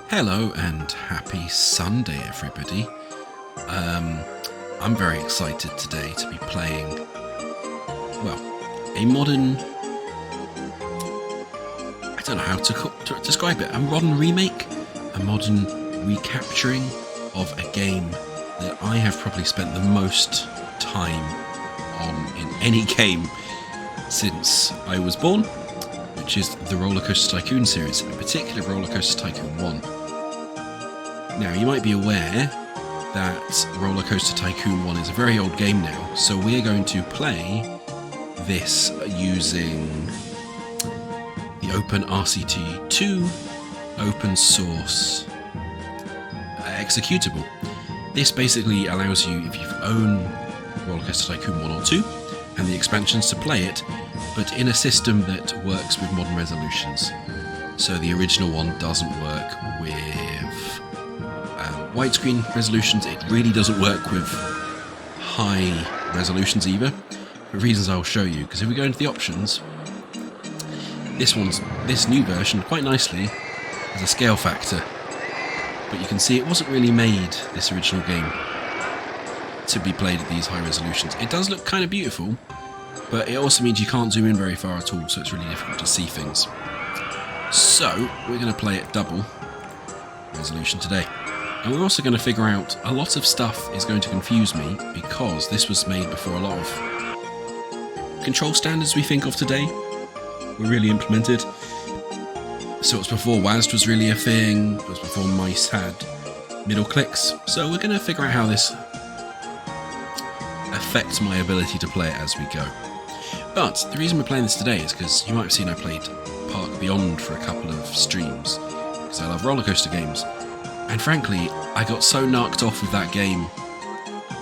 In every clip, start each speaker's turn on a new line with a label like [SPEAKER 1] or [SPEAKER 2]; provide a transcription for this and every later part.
[SPEAKER 1] Hello and happy Sunday, everybody. I'm very excited today to be playing, well, a modern, I don't know how to describe it, a modern remake, a modern recapturing of a game that I have probably spent the most time on in any game since I was born, which is the RollerCoaster Tycoon series, in particular RollerCoaster Tycoon 1. Now, you might be aware that RollerCoaster Tycoon 1 is a very old game now, so we're going to play this using the Open RCT2 open source executable. This basically allows you, if you own RollerCoaster Tycoon 1 or 2, and the expansions to play it, but in a system that works with modern resolutions. So the original one doesn't work with widescreen resolutions. It really doesn't work with high resolutions either, for reasons I'll show you. Because if we go into the options, this new version quite nicely has a scale factor, but you can see it wasn't really made, this original game, to be played at these high resolutions. It does look kind of beautiful, but it also means you can't zoom in very far at all, so it's really difficult to see things. So we're going to play at double resolution today. And we're also going to figure out a lot of stuff is going to confuse me, because this was made before a lot of control standards we think of today were really implemented. So it was before WASD was really a thing, it was before mice had middle clicks. So we're going to figure out how this affects my ability to play it as we go. But the reason we're playing this today is because you might have seen I played Park Beyond for a couple of streams, because I love roller coaster games. And frankly, I got so knocked off of that game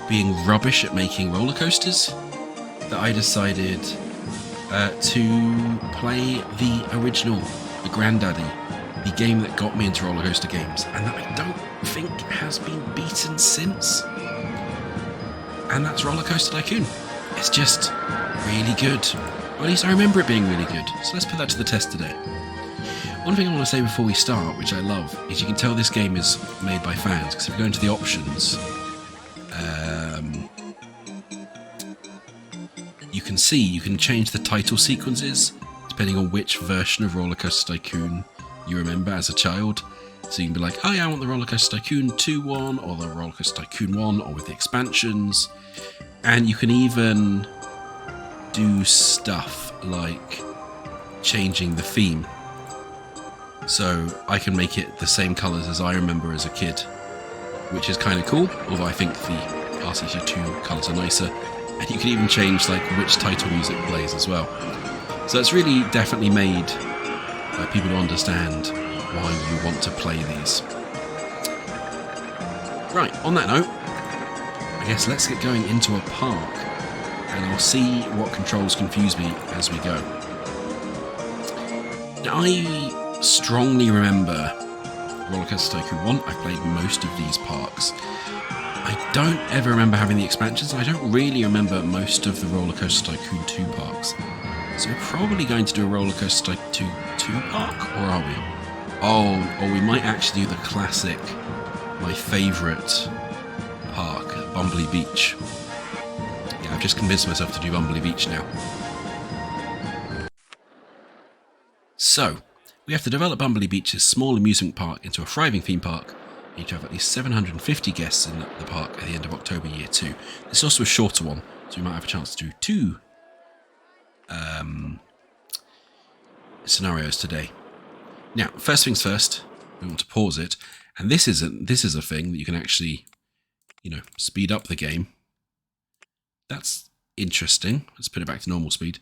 [SPEAKER 1] being rubbish at making roller coasters that I decided to play the original, the granddaddy, the game that got me into roller coaster games, and that I don't think has been beaten since. And that's RollerCoaster Tycoon. It's just really good. Or at least I remember it being really good. So let's put that to the test today. One thing I want to say before we start, which I love, is you can tell this game is made by fans, because if you go into the options, you can see you can change the title sequences depending on which version of RollerCoaster Tycoon you remember as a child. So you can be like, oh yeah, I want the RollerCoaster Tycoon 2 one, or the RollerCoaster Tycoon 1, or with the expansions. And you can even do stuff like changing the theme. So I can make it the same colours as I remember as a kid, which is kind of cool, although I think the RCT2 colours are nicer. And you can even change like which title music plays as well. So it's really definitely made by people who understand why you want to play these. Right, on that note, I guess let's get going into a park, and I'll see what controls confuse me as we go. Now, I strongly remember RollerCoaster Tycoon 1. I've played most of these parks. I don't ever remember having the expansions. I don't really remember most of the RollerCoaster Tycoon 2 parks. So we're probably going to do a RollerCoaster Tycoon 2 park, or are we? Oh, or we might actually do the classic, my favourite park, Bumblebee Beach. Yeah, I've just convinced myself to do Bumblebee Beach now. So, we have to develop Bumblebee Beach's small amusement park into a thriving theme park. We need to have at least 750 guests in the park at the end of October year 2. This is also a shorter one, so we might have a chance to do 2 scenarios today. Now, first things first, we want to pause it, and this is a thing that you can actually, speed up the game. That's interesting. Let's put it back to normal speed.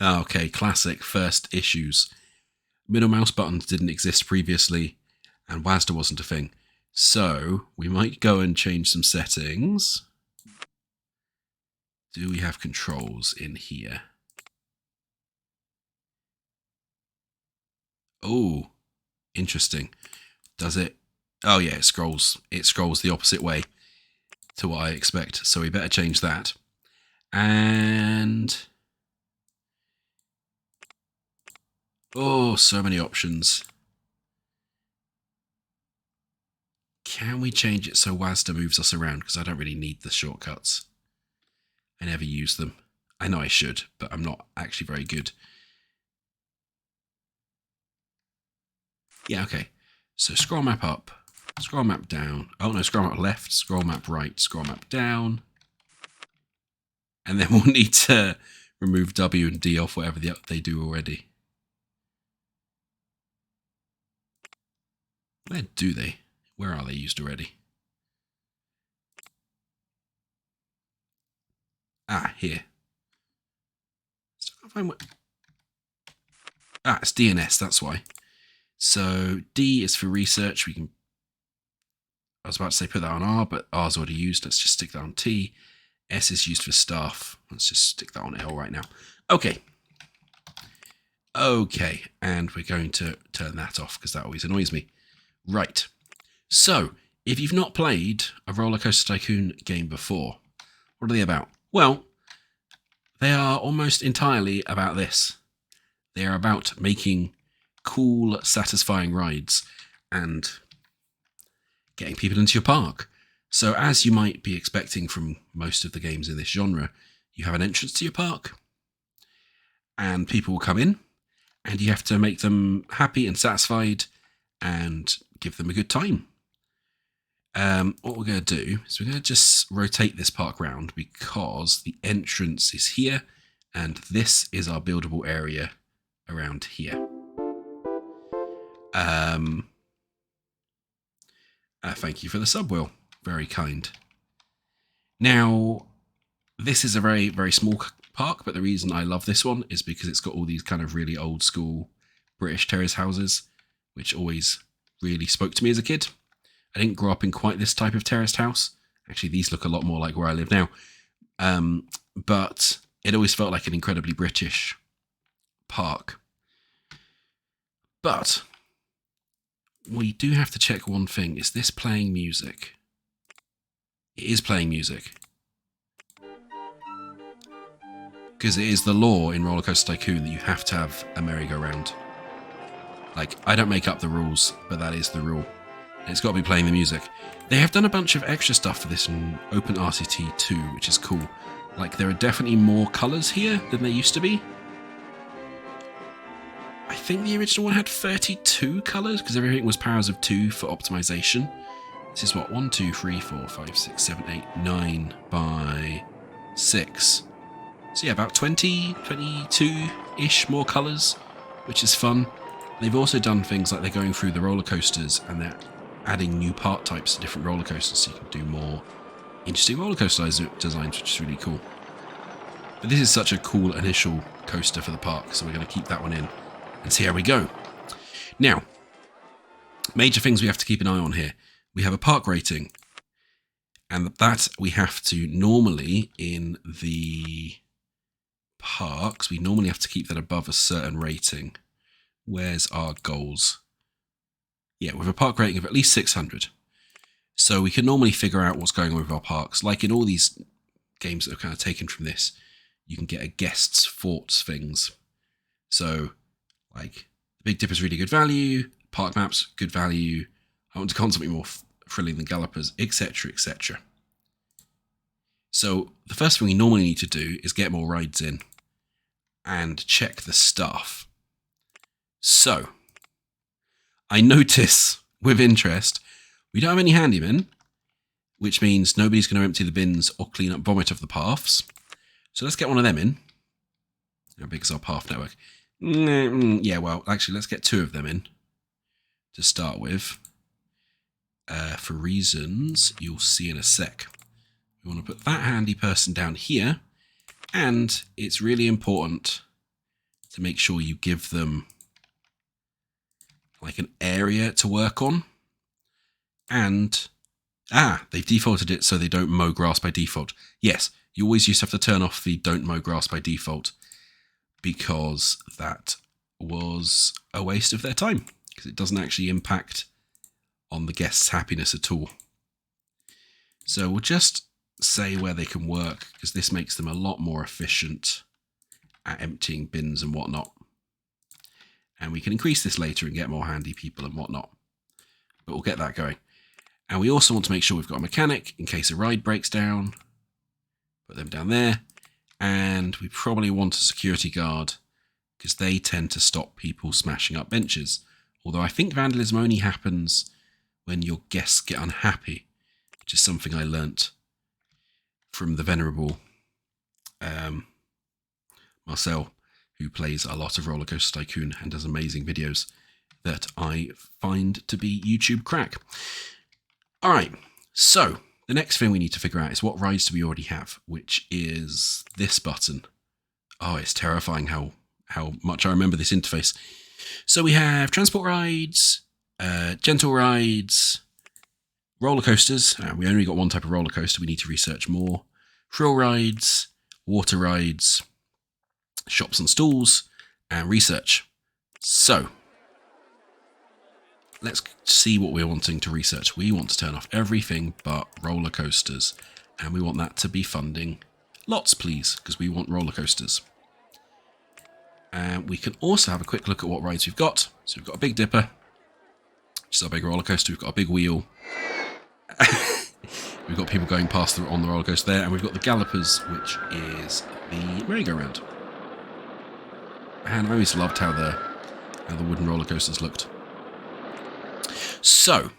[SPEAKER 1] Okay, classic first issues. Middle mouse buttons didn't exist previously, and WASD wasn't a thing. So we might go and change some settings. Do we have controls in here? Oh, interesting. Does it? Oh yeah, it scrolls the opposite way to what I expect. So we better change that. And Oh, so many options. Can we change it so WASD moves us around? Because I don't really need the shortcuts. I never use them. I know I should, but I'm not actually very good. Yeah, okay. So scroll map up, scroll map down. Oh no, scroll map left, scroll map right, scroll map down. And then we'll need to remove W and D off whatever they do already. Where do they? Where are they used already? Ah, here. Still can't find what... Ah, it's DNS, that's why. So D is for research. We can... I was about to say put that on R, but R's already used. Let's just stick that on T. S is used for staff. Let's just stick that on L right now. Okay. Okay, and we're going to turn that off because that always annoys me. Right. So, if you've not played a RollerCoaster Tycoon game before, what are they about? Well, they are almost entirely about this. They are about making cool, satisfying rides and getting people into your park. So as you might be expecting from most of the games in this genre, you have an entrance to your park and people will come in and you have to make them happy and satisfied and give them a good time. What we're going to do is we're going to just rotate this park round because the entrance is here and this is our buildable area around here. Thank you for the sub, Will. Very kind. Now, this is a very, very small park, but the reason I love this one is because it's got all these kind of really old school British terrace houses, which always really spoke to me as a kid. I didn't grow up in quite this type of terraced house. Actually, these look a lot more like where I live now. But it always felt like an incredibly British park. But we do have to check one thing. Is this playing music? It is playing music. Because it is the law in RollerCoaster Tycoon that you have to have a merry-go-round. Like, I don't make up the rules, but that is the rule. And it's got to be playing the music. They have done a bunch of extra stuff for this in OpenRCT 2, which is cool. Like, there are definitely more colours here than there used to be. I think the original one had 32 colours, because everything was powers of 2 for optimization. This is what, 1, 2, 3, 4, 5, 6, 7, 8, 9 by 6. So yeah, about 20, 22-ish more colours, which is fun. They've also done things like they're going through the roller coasters and they're adding new part types to different roller coasters so you can do more interesting roller coaster designs, which is really cool. But this is such a cool initial coaster for the park, so we're going to keep that one in and see how we go. Now, major things we have to keep an eye on here. We have a park rating, and that we have to normally, in the parks, we normally have to keep that above a certain rating. Where's our goals? Yeah, with a park rating of at least 600. So we can normally figure out what's going on with our parks. Like in all these games that are kind of taken from this, you can get a guest's thoughts things. So, like, the Big Dipper's really good value, park maps, good value, I want to constantly more thrilling than Gallopers, etc., etc. So the first thing we normally need to do is get more rides in and check the staff. So, I notice with interest, we don't have any handymen, which means nobody's going to empty the bins or clean up vomit off the paths. So let's get one of them in. How big is our path network? Yeah, well, actually, let's get 2 of them in to start with. For reasons you'll see in a sec. We want to put that handy person down here, and it's really important to make sure you give them like an area to work on. And they've defaulted it so they don't mow grass by default. Yes, you always used to have to turn off the don't mow grass by default because that was a waste of their time, because it doesn't actually impact on the guests' happiness at all. So we'll just say where they can work, because this makes them a lot more efficient at emptying bins and whatnot. And we can increase this later and get more handy people and whatnot. But we'll get that going. And we also want to make sure we've got a mechanic in case a ride breaks down. Put them down there. And we probably want a security guard because they tend to stop people smashing up benches. Although I think vandalism only happens when your guests get unhappy, which is something I learnt from the venerable Marcel, who plays a lot of RollerCoaster Tycoon and does amazing videos that I find to be YouTube crack. All right, so the next thing we need to figure out is what rides do we already have, which is this button. Oh, it's terrifying how much I remember this interface. So we have transport rides, gentle rides, roller coasters. We only got one type of roller coaster. We need to research more. Thrill rides, water rides, shops and stalls, and research. So let's see what we're wanting to research. We want to turn off everything but roller coasters, and we want that to be funding lots, please, because we want roller coasters. And we can also have a quick look at what rides we've got. So we've got a Big Dipper, which is our big roller coaster. We've got a big wheel. We've got people going past on the roller coaster there, and we've got the Gallopers, which is the merry-go-round. And I always loved how the wooden roller coasters looked. So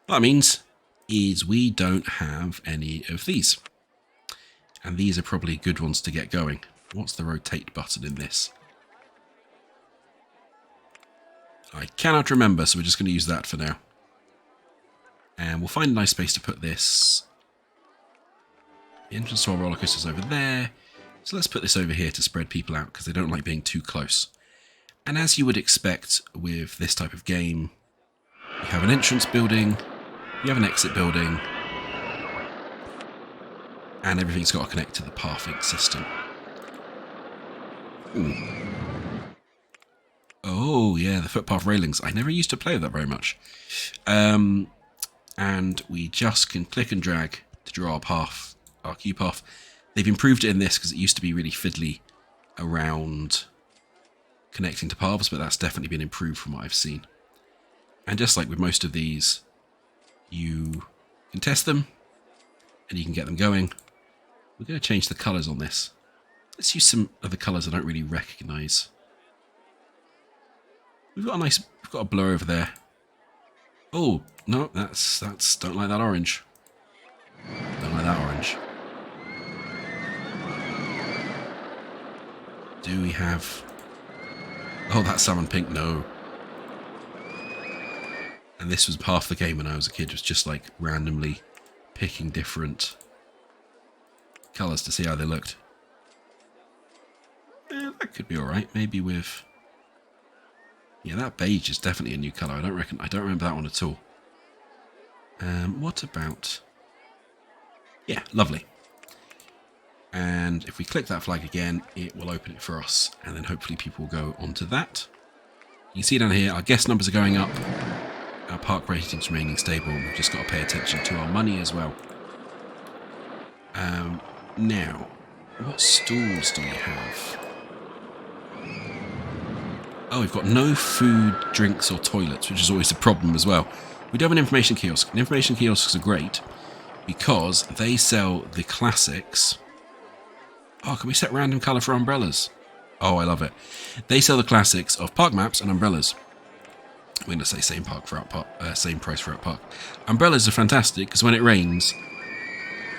[SPEAKER 1] what that means is we don't have any of these, and these are probably good ones to get going. What's the rotate button in this? I cannot remember, so we're just going to use that for now. And we'll find a nice space to put this. The entrance to our roller coaster is over there. So let's put this over here to spread people out because they don't like being too close. And as you would expect with this type of game, you have an entrance building, you have an exit building, and everything's got to connect to the pathing system. Ooh. Oh, yeah, the footpath railings. I never used to play with that very much. And we just can click and drag to draw our queue path. They've improved it in this because it used to be really fiddly around connecting to paths, but that's definitely been improved from what I've seen. And just like with most of these, you can test them and you can get them going. We're going to change the colours on this. Let's use some of the colours I don't really recognise. We've got a blur over there. Oh, no, that's don't like that orange. Don't like that orange. Do we have... Oh, that's salmon pink, no. And this was half the game when I was a kid, was just like randomly picking different colours to see how they looked. That could be alright, maybe with... Yeah, that beige is definitely a new colour. I don't remember that one at all. What about... Yeah, lovely. And if we click that flag again, it will open it for us. And then hopefully people will go onto that. You can see down here, our guest numbers are going up. Our park rating's remaining stable. We've just got to pay attention to our money as well. Now, what stalls do we have? Oh, we've got no food, drinks or toilets, which is always a problem as well. We do have an information kiosk. And information kiosks are great because they sell the classics. Oh, can we set random colour for umbrellas? Oh, I love it. They sell the classics of park maps and umbrellas. I'm going to say same price for Out Park. Umbrellas are fantastic because when it rains,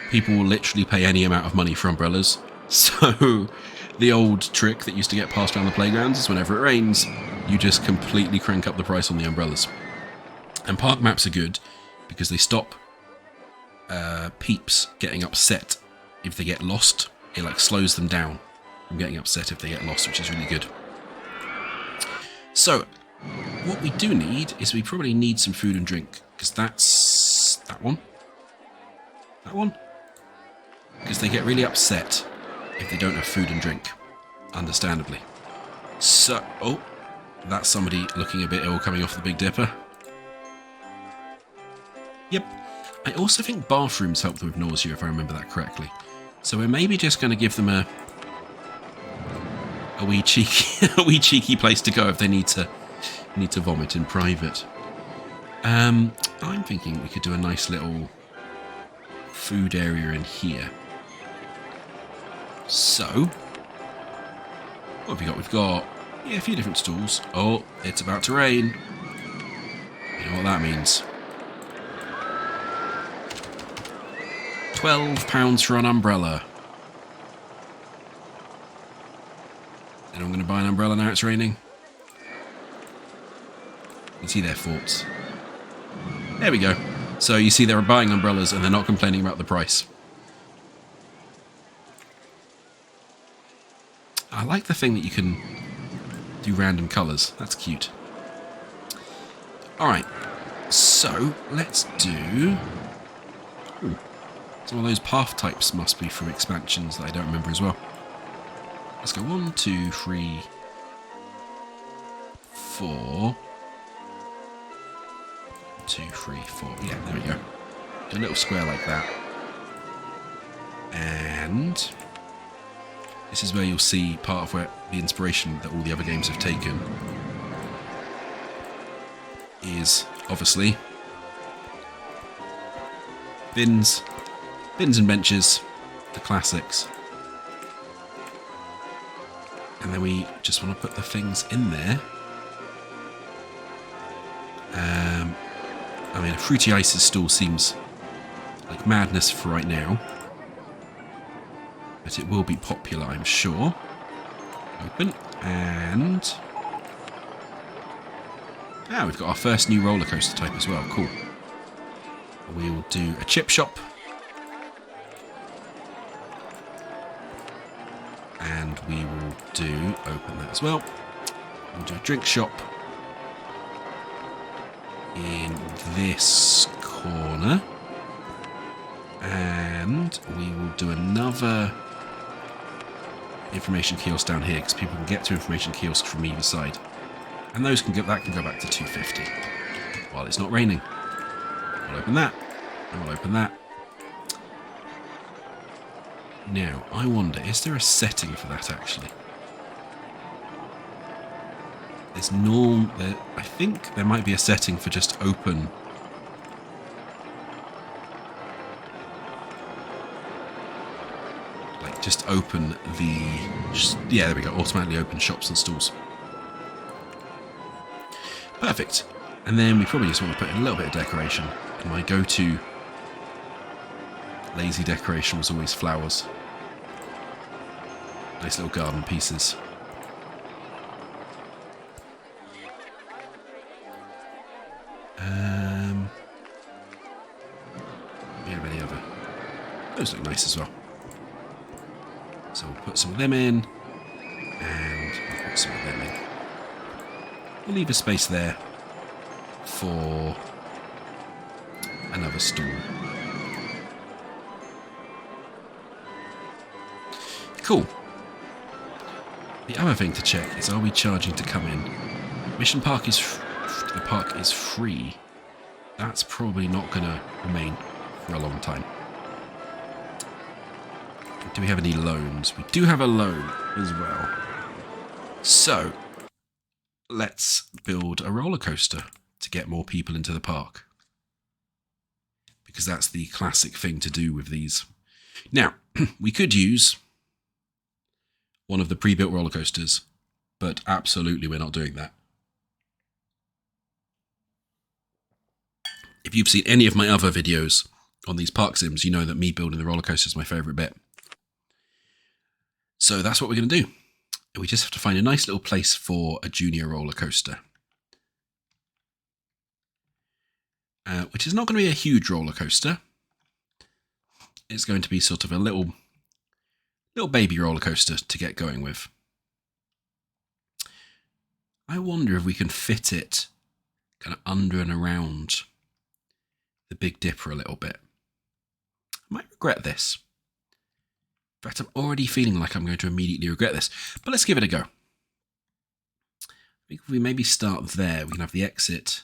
[SPEAKER 1] people will literally pay any amount of money for umbrellas. So the old trick that used to get passed around the playgrounds is whenever it rains, you just completely crank up the price on the umbrellas. And park maps are good because they stop peeps getting upset if they get lost. It like slows them down from getting upset if they get lost, which is really good. So what we do need is we probably need some food and drink because that's that one. Because they get really upset if they don't have food and drink, understandably. So, oh, that's somebody looking a bit ill coming off the Big Dipper. Yep. I also think bathrooms help them with nausea, if I remember that correctly. So we're maybe just going to give them a wee cheeky, a wee cheeky place to go if they need to vomit in private. I'm thinking we could do a nice little food area in here. So, what have we got? We've got a few different stalls. Oh, it's about to rain. You know what that means. £12 for an umbrella. And I'm going to buy an umbrella now it's raining. You can see their thoughts. There we go. So you see they're buying umbrellas and they're not complaining about the price. I like the thing that you can do random colours. That's cute. Alright. So let's do... Ooh. Some of those path types must be from expansions that I don't remember as well. Let's go 1, 2, 3, 4. 2, 3, 4. Yeah, there we go. Do a little square like that. And this is where you'll see part of where the inspiration that all the other games have taken is obviously bins and benches, the classics. And then we just want to put the things in there. I mean, a Fruity Ices stall seems like madness for right now. But it will be popular, I'm sure. Open. And... we've got our first new roller coaster type as well. Cool. We'll do a chip shop. And we will do... Open that as well. We'll do a drink shop. In this corner. And we will do another information kiosk down here because people can get to information kiosks from either side. And those can go back to $2.50 while it's not raining. We'll open that. And we'll open that. Now, I wonder, is there a setting for that actually? There's I think there might be a setting for just open. Like just open the... yeah, there we go. Automatically open shops and stalls. Perfect. And then we probably just want to put in a little bit of decoration. And my go-to lazy decoration was always flowers. Nice little garden pieces. We have any other? Those look nice as well. So we'll put some of them in, and we'll put some of them in. We'll leave a space there for another stall. Cool. The other thing to check is, are we charging to come in? Mission Park is the park is free. That's probably not going to remain for a long time. Do we have any loans? We do have a loan as well. So, let's build a roller coaster to get more people into the park. Because that's the classic thing to do with these. Now, we could use one of the pre-built roller coasters, but absolutely we're not doing that. If you've seen any of my other videos on these park sims, you know that me building the roller coaster is my favourite bit. So that's what we're going to do. We just have to find a nice little place for a junior roller coaster. Which is not going to be a huge roller coaster. It's going to be sort of a little baby roller coaster to get going with. I wonder if we can fit it kind of under and around the Big Dipper a little bit. I might regret this. In fact, I'm already feeling like I'm going to immediately regret this. But let's give it a go. I think if we maybe start there, we can have the exit.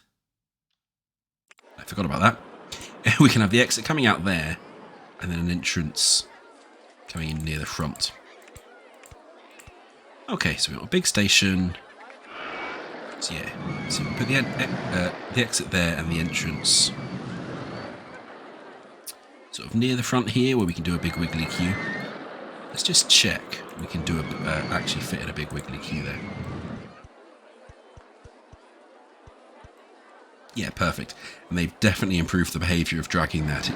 [SPEAKER 1] I forgot about that. We can have the exit coming out there, and then an entrance coming in near the front. Okay, so we've got a big station. So yeah, so we put the exit there and the entrance sort of near the front here, where we can do a big wiggly queue. Let's just check we can do actually fit in a big wiggly queue there. Yeah, perfect. And they've definitely improved the behaviour of dragging that. It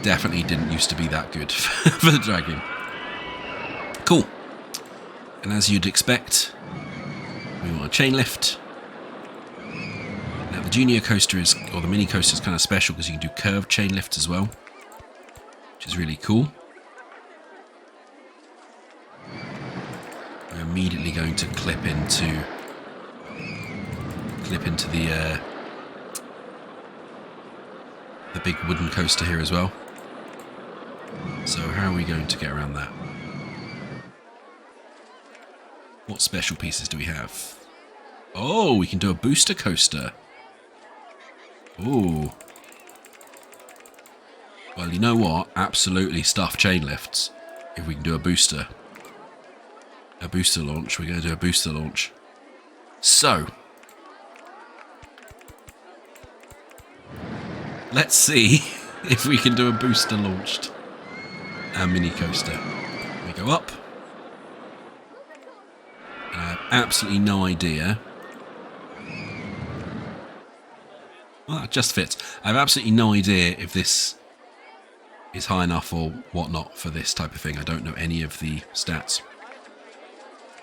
[SPEAKER 1] definitely didn't used to be that good for the dragging. Cool. And as you'd expect, we want a chain lift. Now the junior coaster or the mini coaster is kind of special because you can do curved chain lift as well, which is really cool. We're immediately going to clip into the big wooden coaster here as well. So how are we going to get around that? What special pieces do we have? Oh, we can do a booster coaster. Ooh. Well, you know what? Absolutely stuff chain lifts. If we can do a booster launch, we're going to do a booster launch. So, let's see if we can do a booster launched mini coaster. We go up. I have absolutely no idea. Well, that just fits. I have absolutely no idea if this is high enough or whatnot for this type of thing. I don't know any of the stats.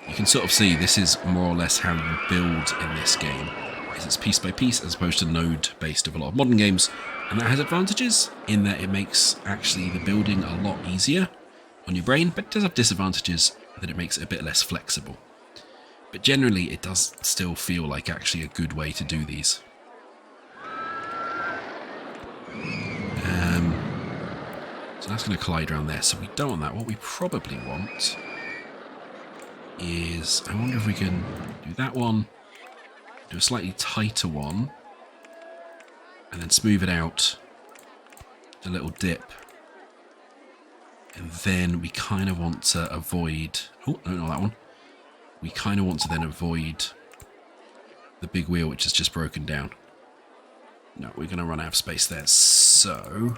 [SPEAKER 1] You can sort of see this is more or less how you build in this game. It's piece by piece as opposed to node-based of a lot of modern games. And that has advantages in that it makes actually the building a lot easier on your brain, but it does have disadvantages that it makes it a bit less flexible. But generally it does still feel like actually a good way to do these. So that's going to collide around there, so we don't want that. What we probably want is, I wonder if we can do that one, do a slightly tighter one, and then smooth it out, a little dip. And then we kind of want to avoid, oh, no, not that one. We kind of want to then avoid the big wheel, which is just broken down. No, we're going to run out of space there. So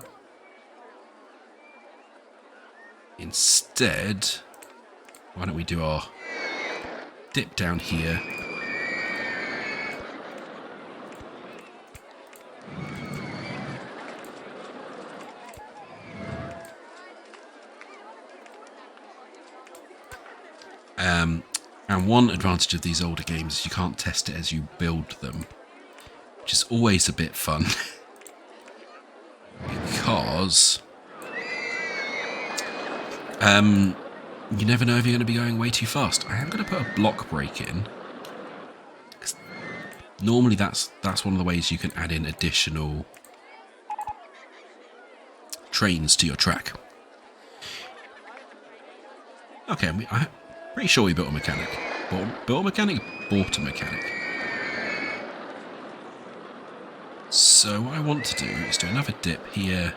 [SPEAKER 1] instead, why don't we do our dip down here. And one advantage of these older games is you can't test it as you build them, which is always a bit fun. Because you never know if you're going to be going way too fast. I am going to put a block brake in. Normally that's one of the ways you can add in additional trains to your track. Okay, I'm pretty sure we built a mechanic. Built a mechanic, bought a mechanic. So what I want to do is do another dip here.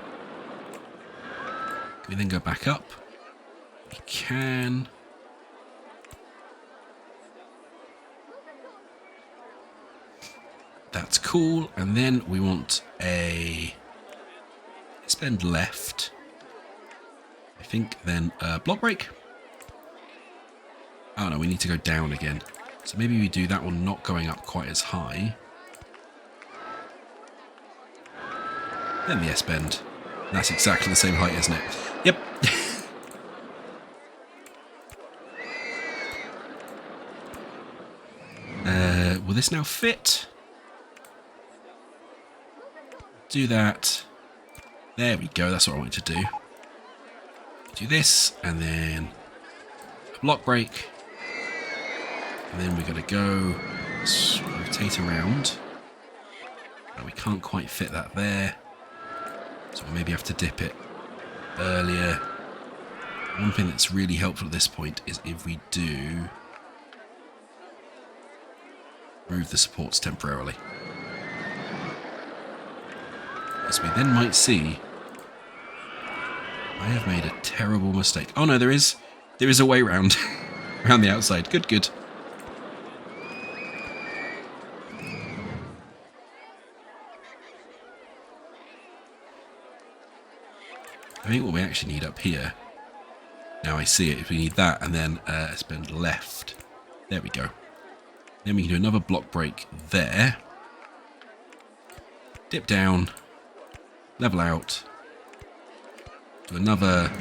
[SPEAKER 1] Can we then go back up? We can. That's cool. And then we want a... let's bend left. I think then block brake. Oh no, we need to go down again. So maybe we do that one not going up quite as high. Then the S-bend. That's exactly the same height, isn't it? Yep. Will this now fit? Do that. There we go, that's what I wanted to do. Do this, and then a block brake. And then we're going to go rotate around. And we can't quite fit that there. So we'll maybe have to dip it earlier. One thing that's really helpful at this point is if we do remove the supports temporarily. As we then might see, I have made a terrible mistake. Oh no, there is a way round. Around the outside. Good, good. I think what we actually need up here, now I see it, if we need that and then spend left. There we go. Then we can do another block break there. Dip down, level out, do another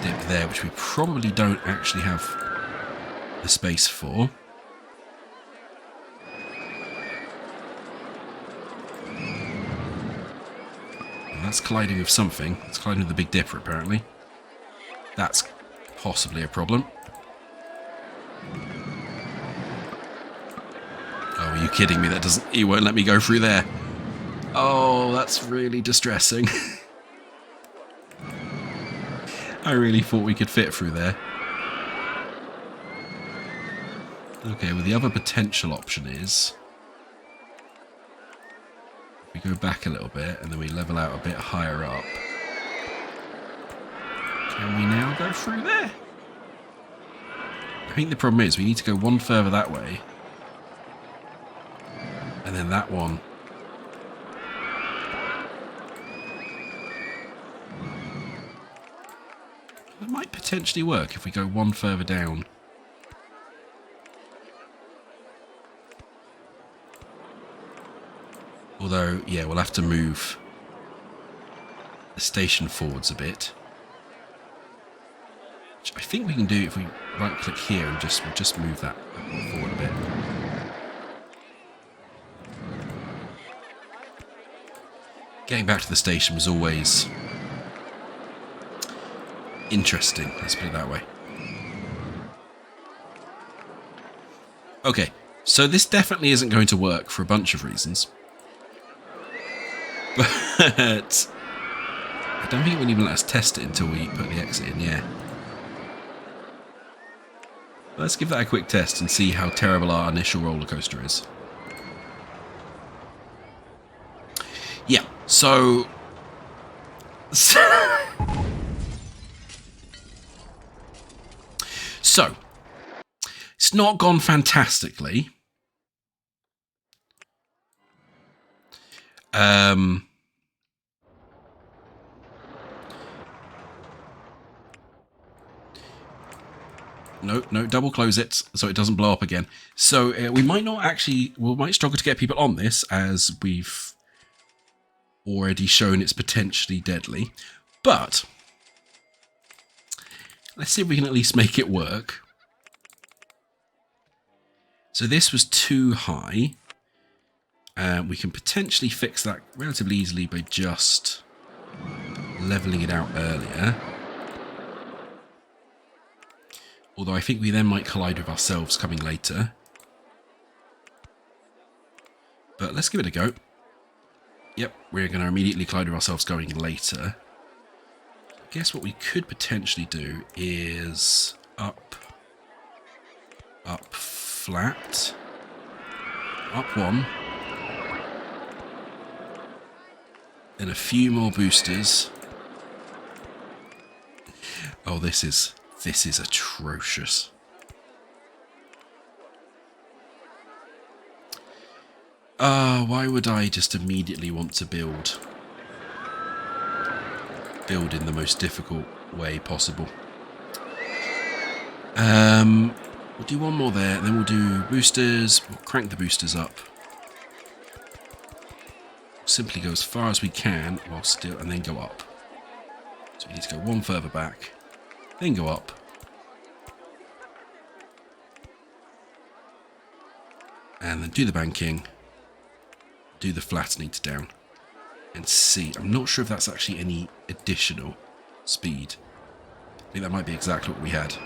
[SPEAKER 1] dip there, which we probably don't actually have the space for. That's colliding with something. It's colliding with the Big Dipper, apparently. That's possibly a problem. Oh, are you kidding me? That doesn't... He won't let me go through there. Oh, that's really distressing. I really thought we could fit through there. Okay, well, the other potential option is... we go back a little bit and then we level out a bit higher up. Can we now go through there? I think the problem is we need to go one further that way. And then that one. It might potentially work if we go one further down. Although, yeah, we'll have to move the station forwards a bit. Which I think we can do if we right-click here and we'll just move that forward a bit. Getting back to the station was always interesting, let's put it that way. Okay, so this definitely isn't going to work for a bunch of reasons. But I don't think it would even let us test it until we put the exit in, yeah. Let's give that a quick test and see how terrible our initial roller coaster is. Yeah, so... So, it's not gone fantastically. No, double close it so it doesn't blow up again. So we might not actually, we might struggle to get people on this as we've already shown it's potentially deadly. But let's see if we can at least make it work. So this was too high. We can potentially fix that relatively easily by just leveling it out earlier. Although I think we then might collide with ourselves coming later. But let's give it a go. Yep, we're going to immediately collide with ourselves going later. I guess what we could potentially do is up, flat, up one. Then a few more boosters. Oh, this is atrocious. Why would I just immediately want to build in the most difficult way possible? We'll do one more there, and then we'll do boosters. We'll crank the boosters up. Simply go as far as we can while still, and then go up. So we need to go one further back, then go up. And then do the banking, do the flattening to down, and see. I'm not sure if that's actually any additional speed. I think that might be exactly what we had.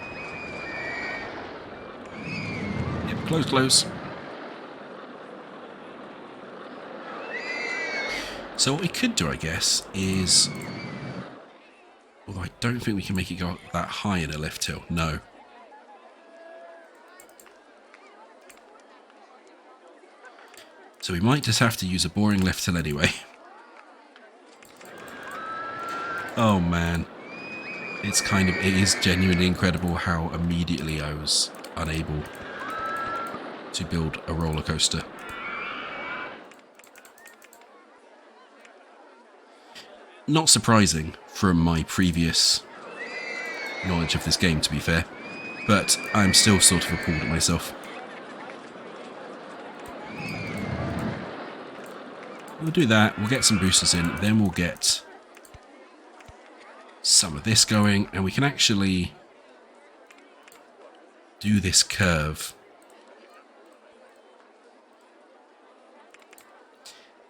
[SPEAKER 1] Yep, close. So what we could do, I guess, is... although I don't think we can make it go that high in a lift hill. No. So we might just have to use a boring lift hill anyway. Oh, man. It is genuinely incredible how immediately I was unable to build a roller coaster. Not surprising from my previous knowledge of this game, to be fair, but I'm still sort of appalled at myself. We'll do that, we'll get some boosters in, then we'll get some of this going, and we can actually do this curve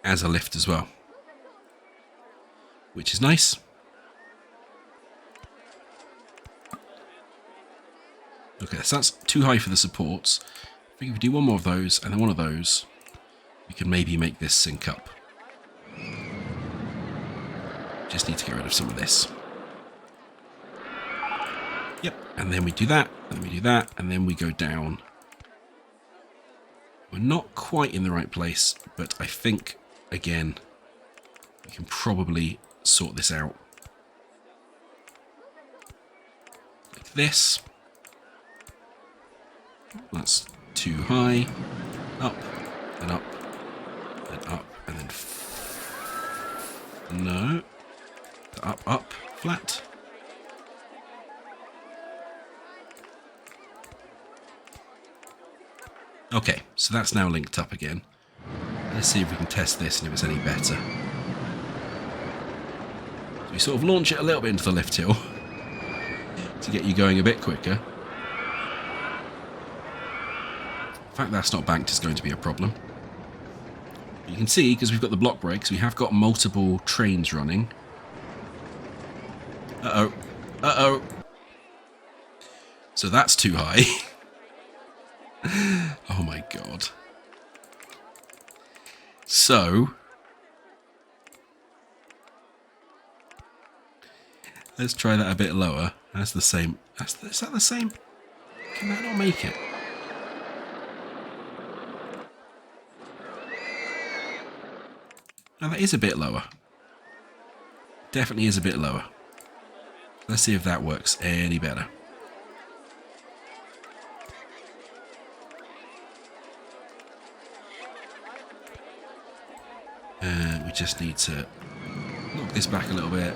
[SPEAKER 1] as a lift as well, which is nice. Okay, so that's too high for the supports. I think if we do one more of those and then one of those, we can maybe make this sync up. Just need to get rid of some of this. Yep, and then we do that, and then we do that, and then we go down. We're not quite in the right place, but I think, again, we can probably sort this out. Like this. That's too high. Up, and up, and up, and then... No. Up, up, flat. Okay, so that's now linked up again. Let's see if we can test this and if it's any better. So we sort of launch it a little bit into the lift hill to get you going a bit quicker. The fact that's not banked is going to be a problem. But you can see, because we've got the block brakes, we have got multiple trains running. Uh-oh. Uh-oh. So that's too high. Oh my god. So, let's try that a bit lower. That's the same. Is that the same? Can that not make it? No, that is a bit lower. Definitely is a bit lower. Let's see if that works any better. We just need to knock this back a little bit.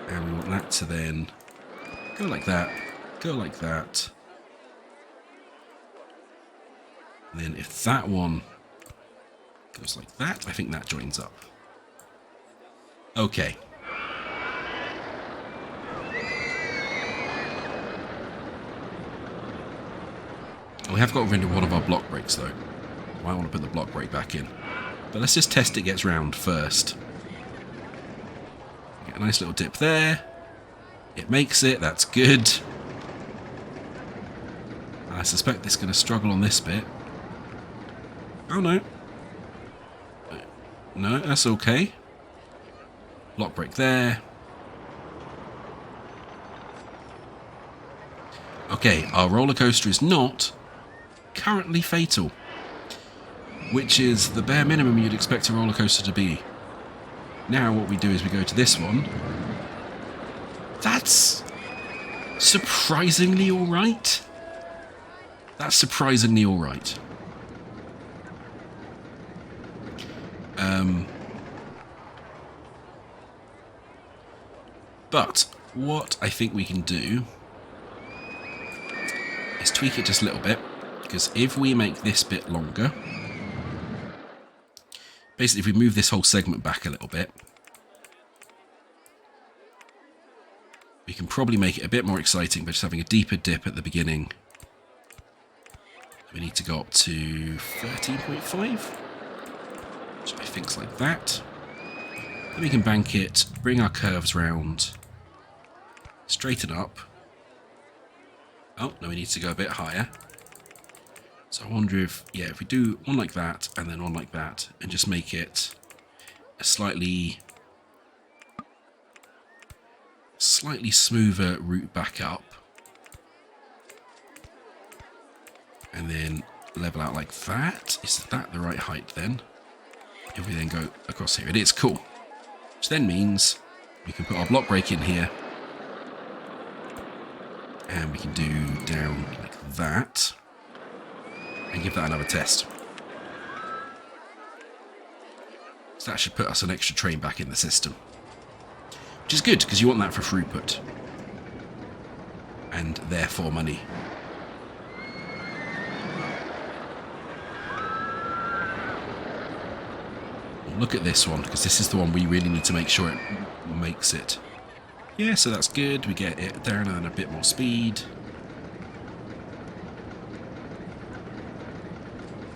[SPEAKER 1] And we want that to then go like that, go like that. And then if that one goes like that, I think that joins up. Okay. We have got rid of one of our block brakes though. Might want to put the block brake back in. But let's just test it gets round first. Get a nice little dip there. It makes it, that's good. And I suspect it's going to struggle on this bit. Oh no. No, that's okay. Block brake there. Okay, our roller coaster is not currently fatal, which is the bare minimum you'd expect a roller coaster to be. Now what we do is we go to this one. That's surprisingly alright. That's surprisingly alright. But what I think we can do is tweak it just a little bit, because if we make this bit longer, basically if we move this whole segment back a little bit, we can probably make it a bit more exciting by just having a deeper dip at the beginning. We need to go up to 13.5, which I think's like that. Then we can bank it, bring our curves round, straighten up. Oh, no, we need to go a bit higher. So I wonder if, yeah, if we do one like that and then one like that and just make it a slightly smoother route back up. And then level out like that. Is that the right height then? If we then go across here, it is cool. Which then means we can put our block brake in here And we can do down like that. And give that another test. So that should put us an extra train back in the system. Which is good, because you want that for throughput. And therefore money. Look at this one, because this is the one we really need to make sure it makes it. Yeah, so that's good. We get it down and a bit more speed.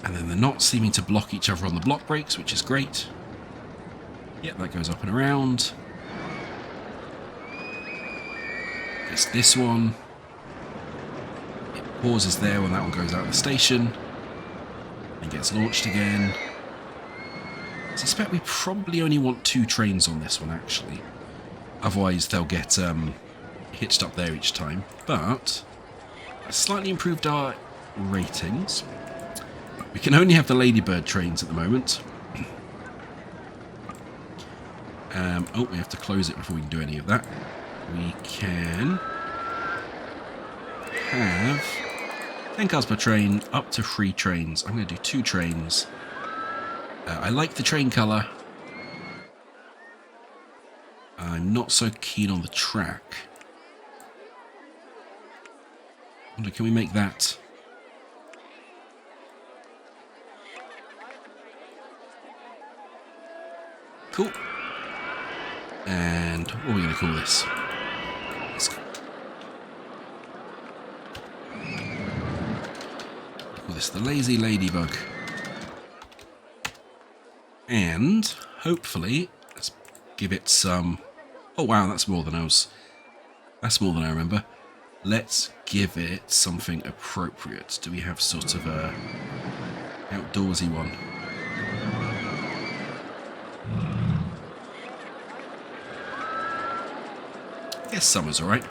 [SPEAKER 1] And then they're not seeming to block each other on the block brakes, which is great. Yep, that goes up and around. It's this one. It pauses there when that one goes out of the station. And gets launched again. I suspect we probably only want 2 trains on this one, actually. Otherwise, they'll get hitched up there each time. But I slightly improved our ratings. We can only have the Ladybird trains at the moment. Oh, we have to close it before we can do any of that. We can have 10 cars per train, up to 3 trains. I'm going to do 2 trains. I like the train colour. I'm not so keen on the track. Can we make that? Cool. And what are we going to call this? Let's call this the Lazy Ladybug. And hopefully, let's give it some... Oh wow, that's more than I was... That's more than I remember. Let's give it something appropriate. Do we have sort of a outdoorsy one? Yes, summer's alright.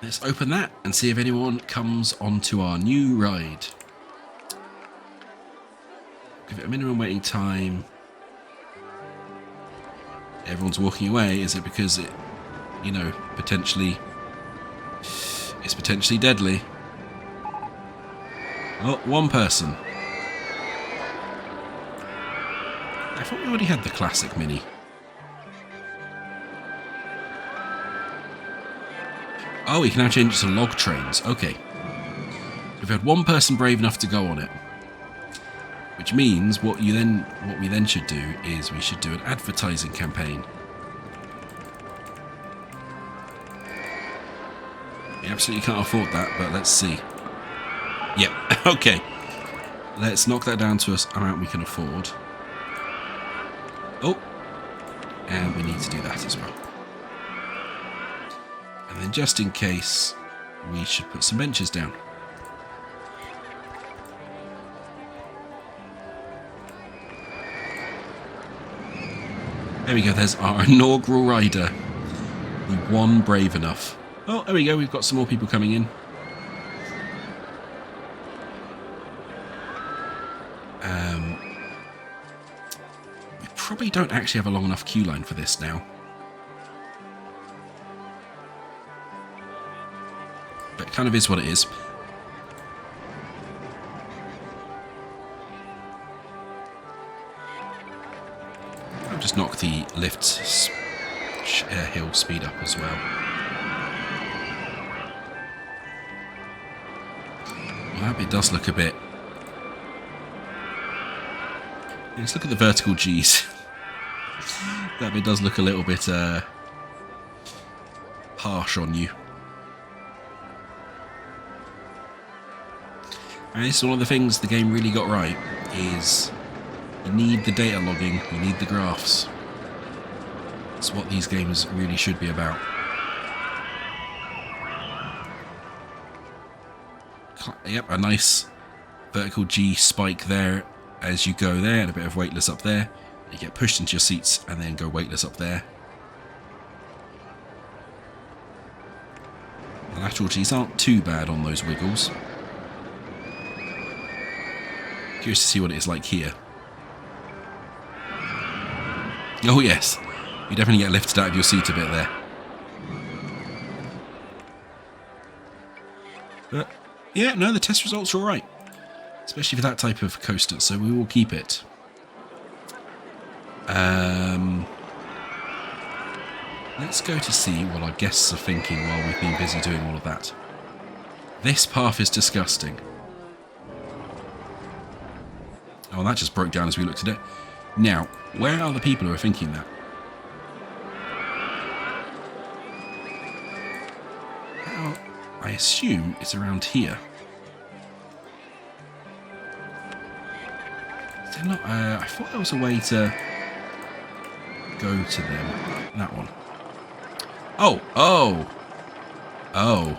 [SPEAKER 1] Let's open that and see if anyone comes onto our new ride. Give it a minimum waiting time. Everyone's walking away. Is it because it, you know, it's potentially deadly? Oh, one person. I thought we already had the classic Mini. Oh, we can now change it to log trains. Okay. We've had one person brave enough to go on it. Which means what we then should do is we should do an advertising campaign. We absolutely can't afford that, but let's see. Yep, okay. Let's knock that down to an amount we can afford. Oh, and we need to do that as well. And then just in case, we should put some benches down. There we go, there's our inaugural rider. The one brave enough. Oh, there we go, we've got some more people coming in. We probably don't actually have a long enough queue line for this now. But it kind of is what it is. I'll just knock the lift's hill speed up as well. Well, that bit does look a bit... Let's look at the vertical Gs. That bit does look a little bit harsh on you. And this is one of the things the game really got right, is you need the data logging, you need the graphs. It's what these games really should be about. Yep, a nice vertical G spike there as you go there, and a bit of weightless up there. You get pushed into your seats and then go weightless up there. The lateral Gs aren't too bad on those wiggles. Curious to see what it is like here. Oh yes, you definitely get lifted out of your seat a bit there. Yeah, no, the test results are alright. Especially for that type of coaster, so we will keep it. Let's go to see what our guests are thinking while we've been busy doing all of that. This path is disgusting. Oh, that just broke down as we looked at it. Now, where are the people who are thinking that? Well, I assume it's around here. Is there not, I thought there was a way to go to them. That one. Oh, oh, oh.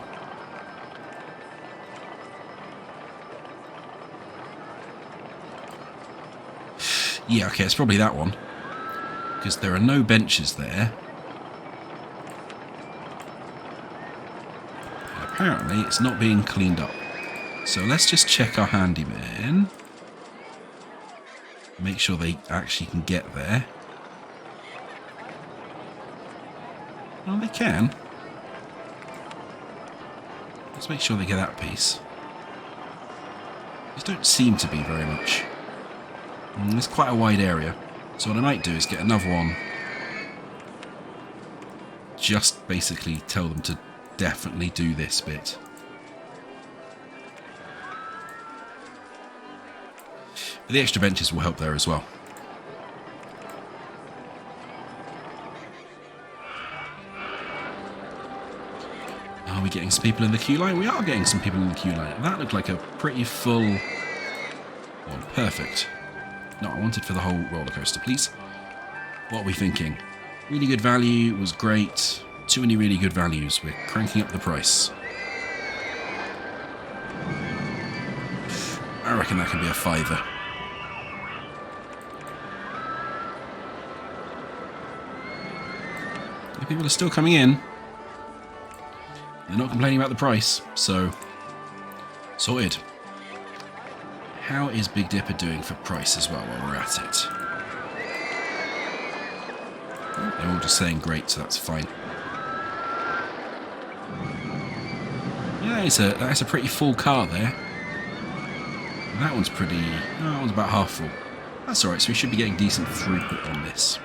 [SPEAKER 1] Yeah, okay, it's probably that one. Because there are no benches there. And apparently it's not being cleaned up. So let's just check our handyman. Make sure they actually can get there. Well, they can. Let's make sure they get that piece. These don't seem to be very much. It's quite a wide area. So what I might do is get another one. Just basically tell them to definitely do this bit. The extra benches will help there as well. Are we getting some people in the queue line? We are getting some people in the queue line. That looked like a pretty full one. Perfect. No, I wanted for the whole roller coaster, please. What are we thinking? Really good value was great. Too many really good values. We're cranking up the price. I reckon that could be a £5. The people are still coming in. They're not complaining about the price, so sorted. How is Big Dipper doing for price as well while we're at it? They're all just saying great, so that's fine. Yeah, that's a pretty full car there. And that one's pretty... Oh, that one's about half full. That's alright, so we should be getting decent throughput on this.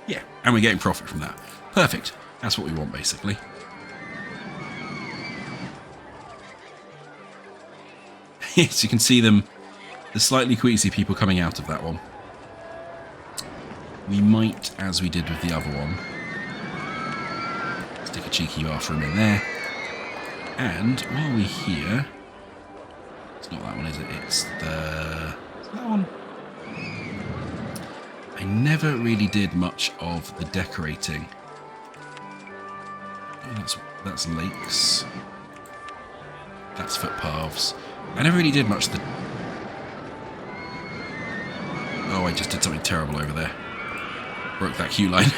[SPEAKER 1] Yeah, and we're getting profit from that. Perfect. That's what we want, basically. Yes, you can see them, the slightly queasy people coming out of that one. We might, as we did with the other one, stick a cheeky bathroom in there. And while we're here, it's not that one, is it? It's the... Is that one? I never really did much of the decorating. Oh, that's lakes. That's footpaths. I never really did much of the... Oh, I just did something terrible over there. Broke that queue line.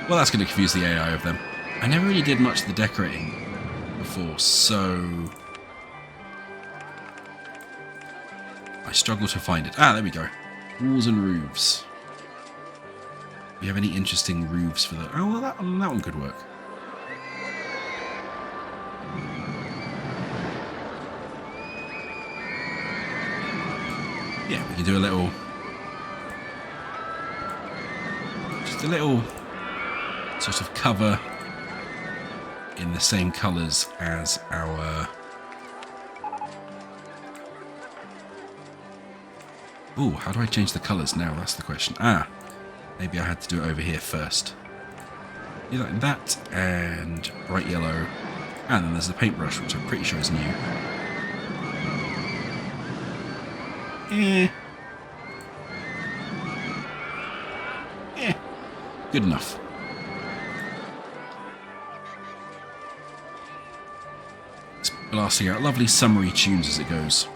[SPEAKER 1] Well, that's going to confuse the AI of them. I never really did much of the decorating before, so... I struggle to find it. Ah, there we go. Walls and roofs. Do you have any interesting roofs for the... Oh, well, that one could work. Yeah, we can do a little... Just a little sort of cover in the same colours as our... Ooh, how do I change the colours now? That's the question. Ah, maybe I had to do it over here first. Yeah, like that, and bright yellow. And then there's the paintbrush, which I'm pretty sure is new. Good enough. It's blasting out lovely summery tunes as it goes.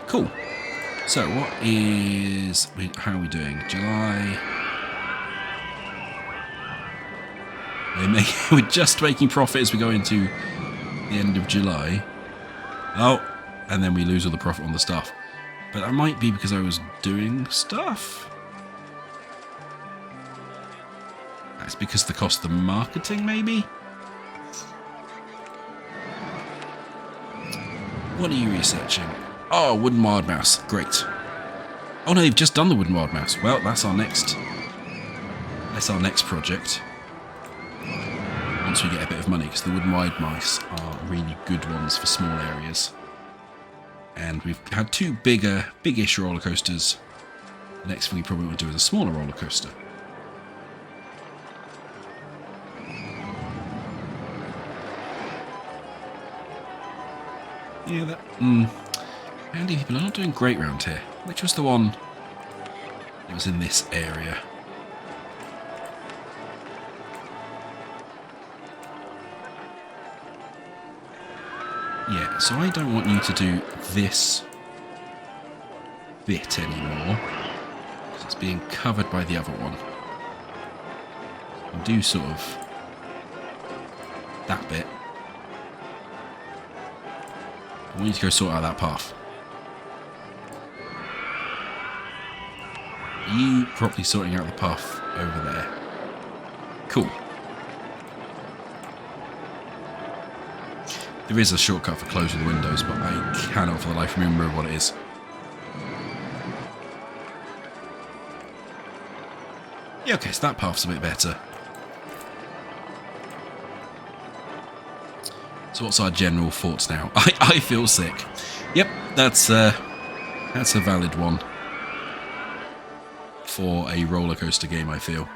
[SPEAKER 1] Cool. So, what is... How are we doing? July... We're just making profit as we go into the end of July. Oh, and then we lose all the profit on the stuff. But that might be because I was doing stuff. That's because of the cost of the marketing, maybe? What are you researching? Oh, wooden wild mouse. Great. Oh no, you've just done the wooden wild mouse. Well, that's our next project. Once we get a bit of money, because the wooden wild mice are really good ones for small areas. And we've had two biggish roller coasters. The next thing we probably want to do is a smaller roller coaster. Yeah, that... Andy, people are not doing great round here. Which was the one that was in this area? Yeah, so I don't want you to do this bit anymore, because it's being covered by the other one. And do sort of that bit. I want you to go sort out that path. Are you properly sorting out the path over there? Cool. There is a shortcut for closing the windows, but I cannot for the life of me remember what it is. Yeah, okay, so that path's a bit better. So what's our general thoughts now? I feel sick. Yep, that's a valid one for a roller coaster game, I feel.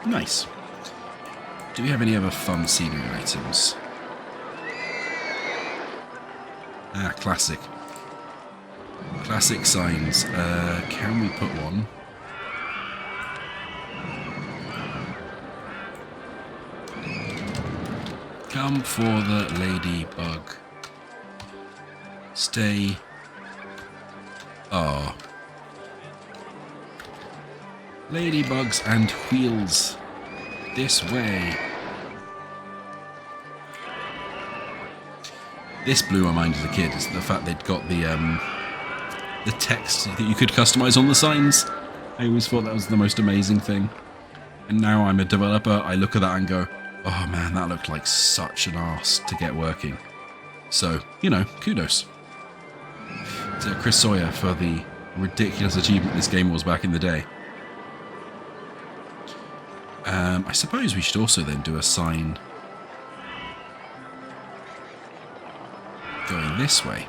[SPEAKER 1] Nice. Do we have any other fun scenery items? Ah, classic. Classic signs. Can we put one? Come for the ladybug. Stay. Ah. Ladybugs and wheels. This way. This blew my mind as a kid, is the fact they'd got the text that you could customize on the signs. I always thought that was the most amazing thing. And now I'm a developer, I look at that and go, oh man, that looked like such an arse to get working. So, you know, kudos to Chris Sawyer for the ridiculous achievement this game was back in the day. I suppose we should also then do a sign going this way.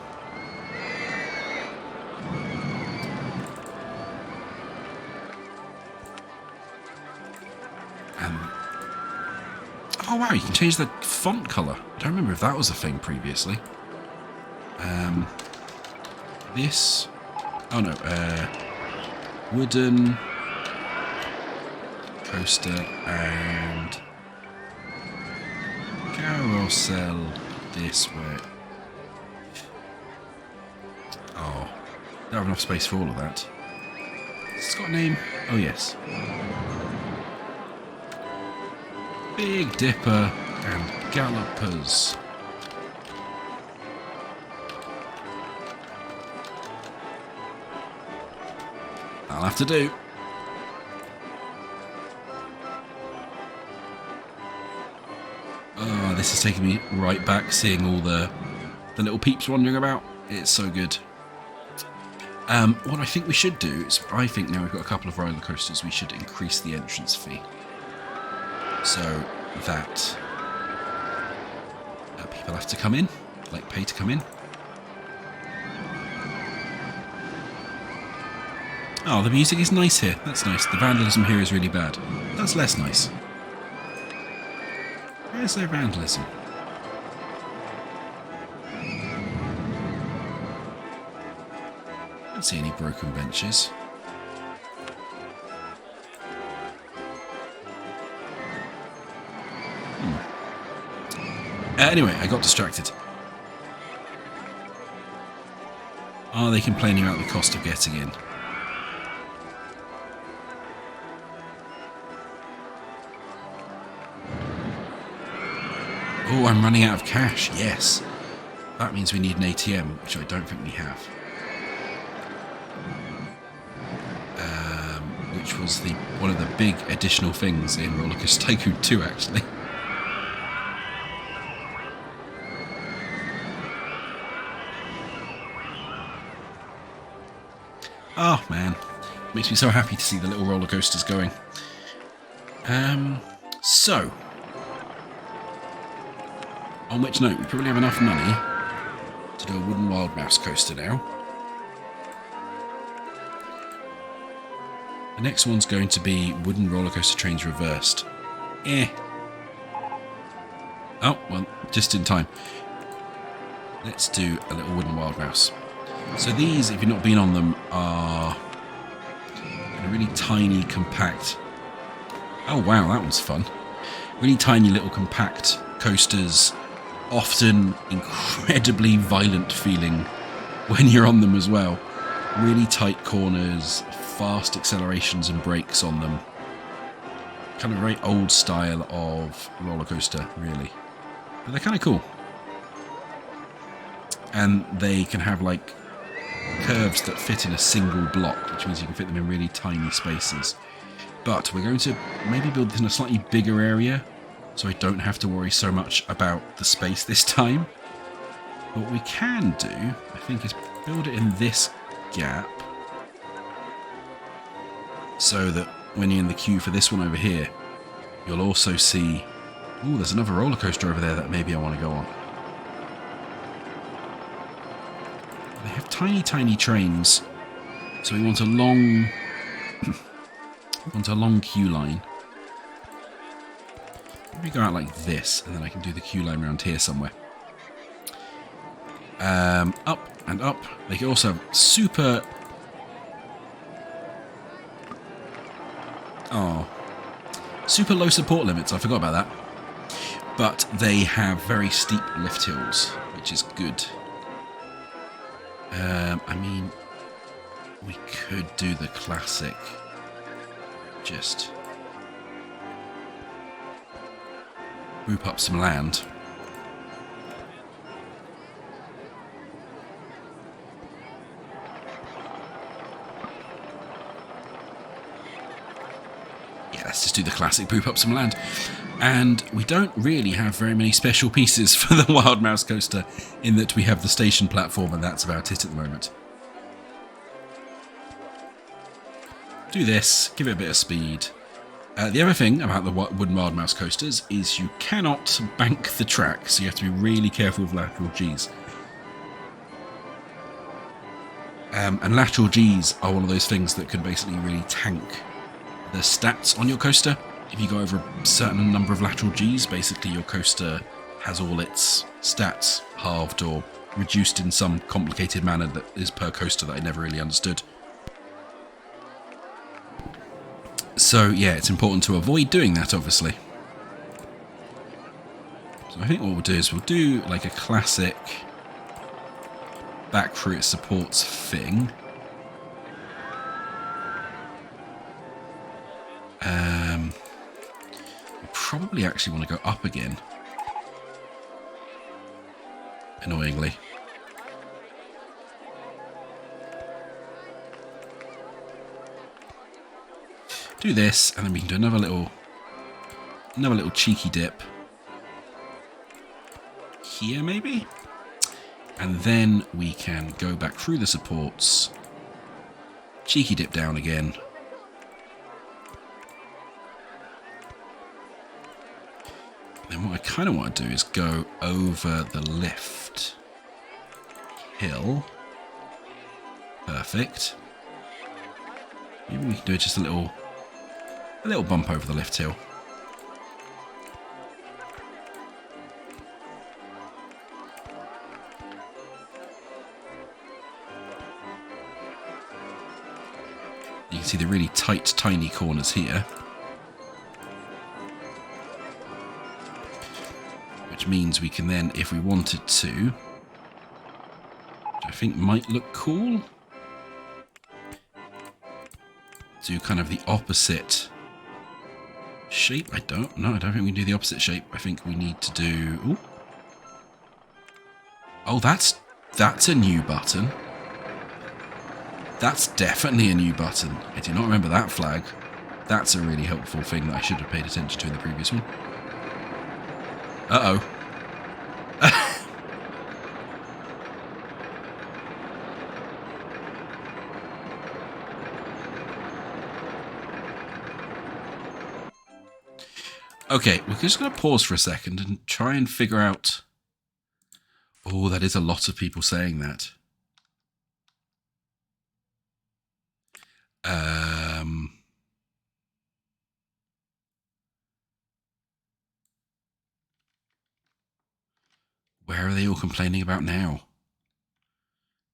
[SPEAKER 1] Oh wow, you can change the font colour. I don't remember if that was a thing previously. This... Oh no, wooden coaster and carousel this way. Oh, don't have enough space for all of that. It's got a name. Oh yes. Big Dipper and Gallopers. That'll have to do. Oh, this is taking me right back, seeing all the little peeps wandering about. It's so good. What I think we should do is, I think now we've got a couple of roller coasters, we should increase the entrance fee. So that people have to come in, like pay to come in. Oh, the music is nice here. That's nice. The vandalism here is really bad. That's less nice. Where's their vandalism? I don't see any broken benches. Anyway, I got distracted. Are they complaining about the cost of getting in? Oh, I'm running out of cash. Yes. That means we need an ATM, which I don't think we have. which was one of the big additional things in RollerCoaster Tycoon 2, actually. Oh man, makes me so happy to see the little roller coasters going. So, on which note, we probably have enough money to do a wooden wild mouse coaster now. The next one's going to be wooden roller coaster trains reversed. Oh, well, just in time. Let's do a little wooden wild mouse. So these, if you've not been on them, are really tiny, compact... Oh wow, that one's fun. Really tiny little compact coasters, often incredibly violent feeling when you're on them as well. Really tight corners, fast accelerations and brakes on them. Kind of very old style of roller coaster, really. But they're kind of cool. And they can have like curves that fit in a single block, which means you can fit them in really tiny spaces. But we're going to maybe build this in a slightly bigger area, so I don't have to worry so much about the space this time. What we can do, I think, is build it in this gap, so that when you're in the queue for this one over here, you'll also see, ooh, there's another roller coaster over there that maybe I want to go on. They have tiny, tiny trains, so we want a long, queue line. Maybe go out like this, and then I can do the queue line around here somewhere. Up and up. They can also have super... super low support limits. I forgot about that. But they have very steep lift hills, which is good. I mean, we could do the classic. Just group up some land. Yeah, let's just do the classic poop up some land. And we don't really have very many special pieces for the Wild Mouse coaster, in that we have the station platform and that's about it at the moment. Do this, give it a bit of speed. The other thing about the wooden Wild Mouse coasters is you cannot bank the track, so you have to be really careful with lateral Gs. And lateral Gs are one of those things that can basically really tank the stats on your coaster. If you go over a certain number of lateral Gs, basically your coaster has all its stats halved or reduced in some complicated manner that is per coaster that I never really understood. So yeah, it's important to avoid doing that, obviously. So I think what we'll do is we'll do like a classic back through its supports thing. We probably actually want to go up again. Annoyingly. Do this, and then we can do another little cheeky dip here, maybe, and then we can go back through the supports, cheeky dip down again, and then what I kind of want to do is go over the lift hill. Perfect. Maybe we can do just a little bump over the lift hill. You can see the really tight, tiny corners here. Which means we can then, if we wanted to, which I think might look cool, do kind of the opposite shape. I don't think we can do the opposite shape. I think we need to do... Ooh. Oh, that's a new button. That's definitely a new button. I do not remember that flag. That's a really helpful thing that I should have paid attention to in the previous one. Uh-oh. Okay, we're just going to pause for a second and try and figure out... Oh, that is a lot of people saying that. Where are they all complaining about now?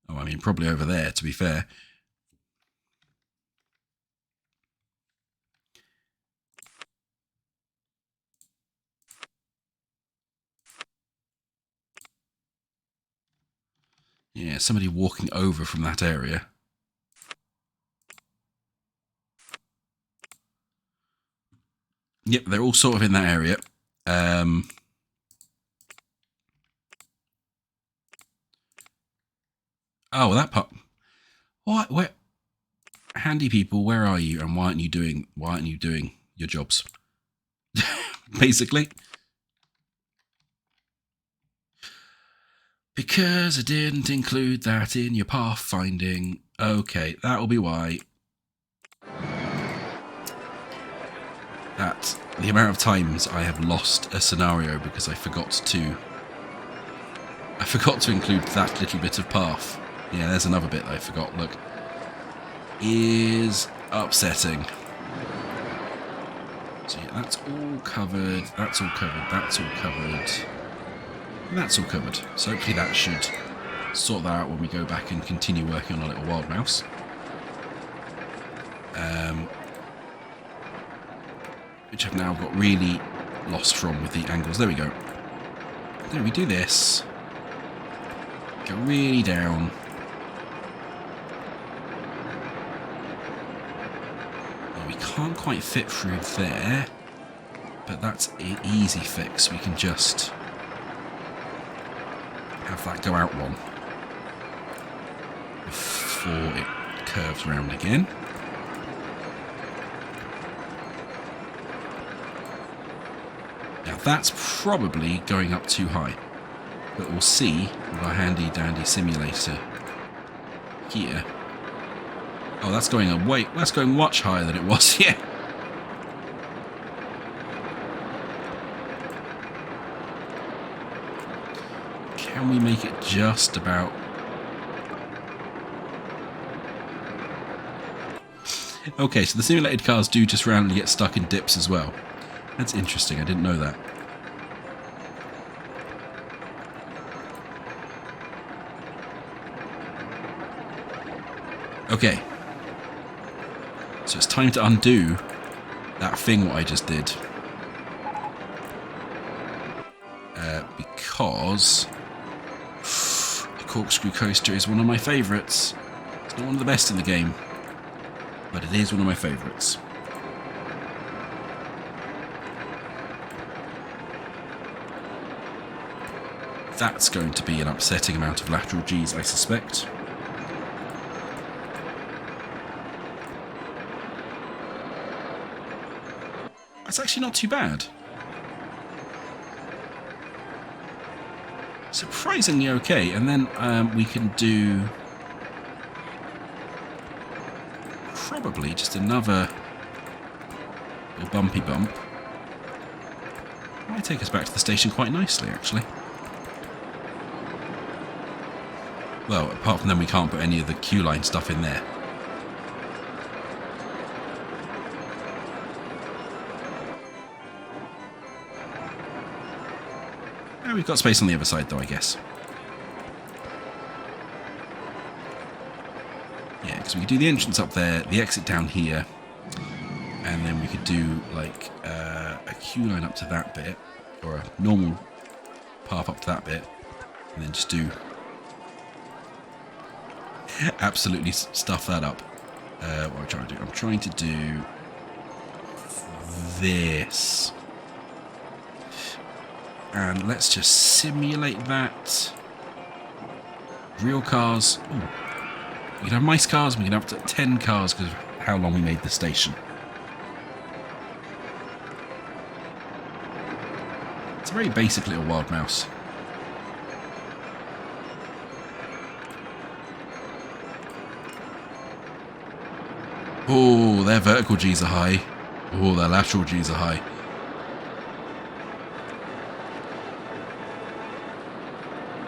[SPEAKER 1] Oh, I mean, probably over there, to be fair. Yeah, somebody walking over from that area. Yep, they're all sort of in that area. Oh, that part. What? Where? Handy people, where are you? And why aren't you doing your jobs? Basically. Because I didn't include that in your pathfinding. Okay, that'll be why. That the amount of times I have lost a scenario because I forgot to include that little bit of path. Yeah, there's another bit that I forgot. Look, is upsetting. So yeah, that's all covered. That's all covered. That's all covered. And that's all covered. So hopefully that should sort that out when we go back and continue working on a little wild mouse. Which I've now got really lost from with the angles. There we go. Then we do this. Go really down. Well, we can't quite fit through there, but that's an easy fix. We can just have that go out one before it curves round again. Now that's probably going up too high, but we'll see with our handy dandy simulator here. Oh, that's going that's going much higher than it was. Yeah. Can we make it just about? Okay, so the simulated cars do just randomly get stuck in dips as well. That's interesting, I didn't know that. Okay. So it's time to undo that thing what I just did. Because the corkscrew coaster is one of my favourites. It's not one of the best in the game, but it is one of my favourites. That's going to be an upsetting amount of lateral Gs, I suspect. That's actually not too bad. Surprisingly okay, and then we can do probably just another little bumpy bump. Might take us back to the station quite nicely, actually. Well, apart from then we can't put any of the queue-line stuff in there. We've got space on the other side though, I guess. Yeah, because we could do the entrance up there, the exit down here, and then we could do like a queue line up to that bit, or a normal path up to that bit, and then just do absolutely stuff that up. What am I trying to do? I'm trying to do this. And let's just simulate that. Real cars. Ooh. We can have mice cars, and we can have up to 10 cars because of how long we made the station. very basic little wild mouse. Oh, their vertical G's are high. Oh, their lateral G's are high.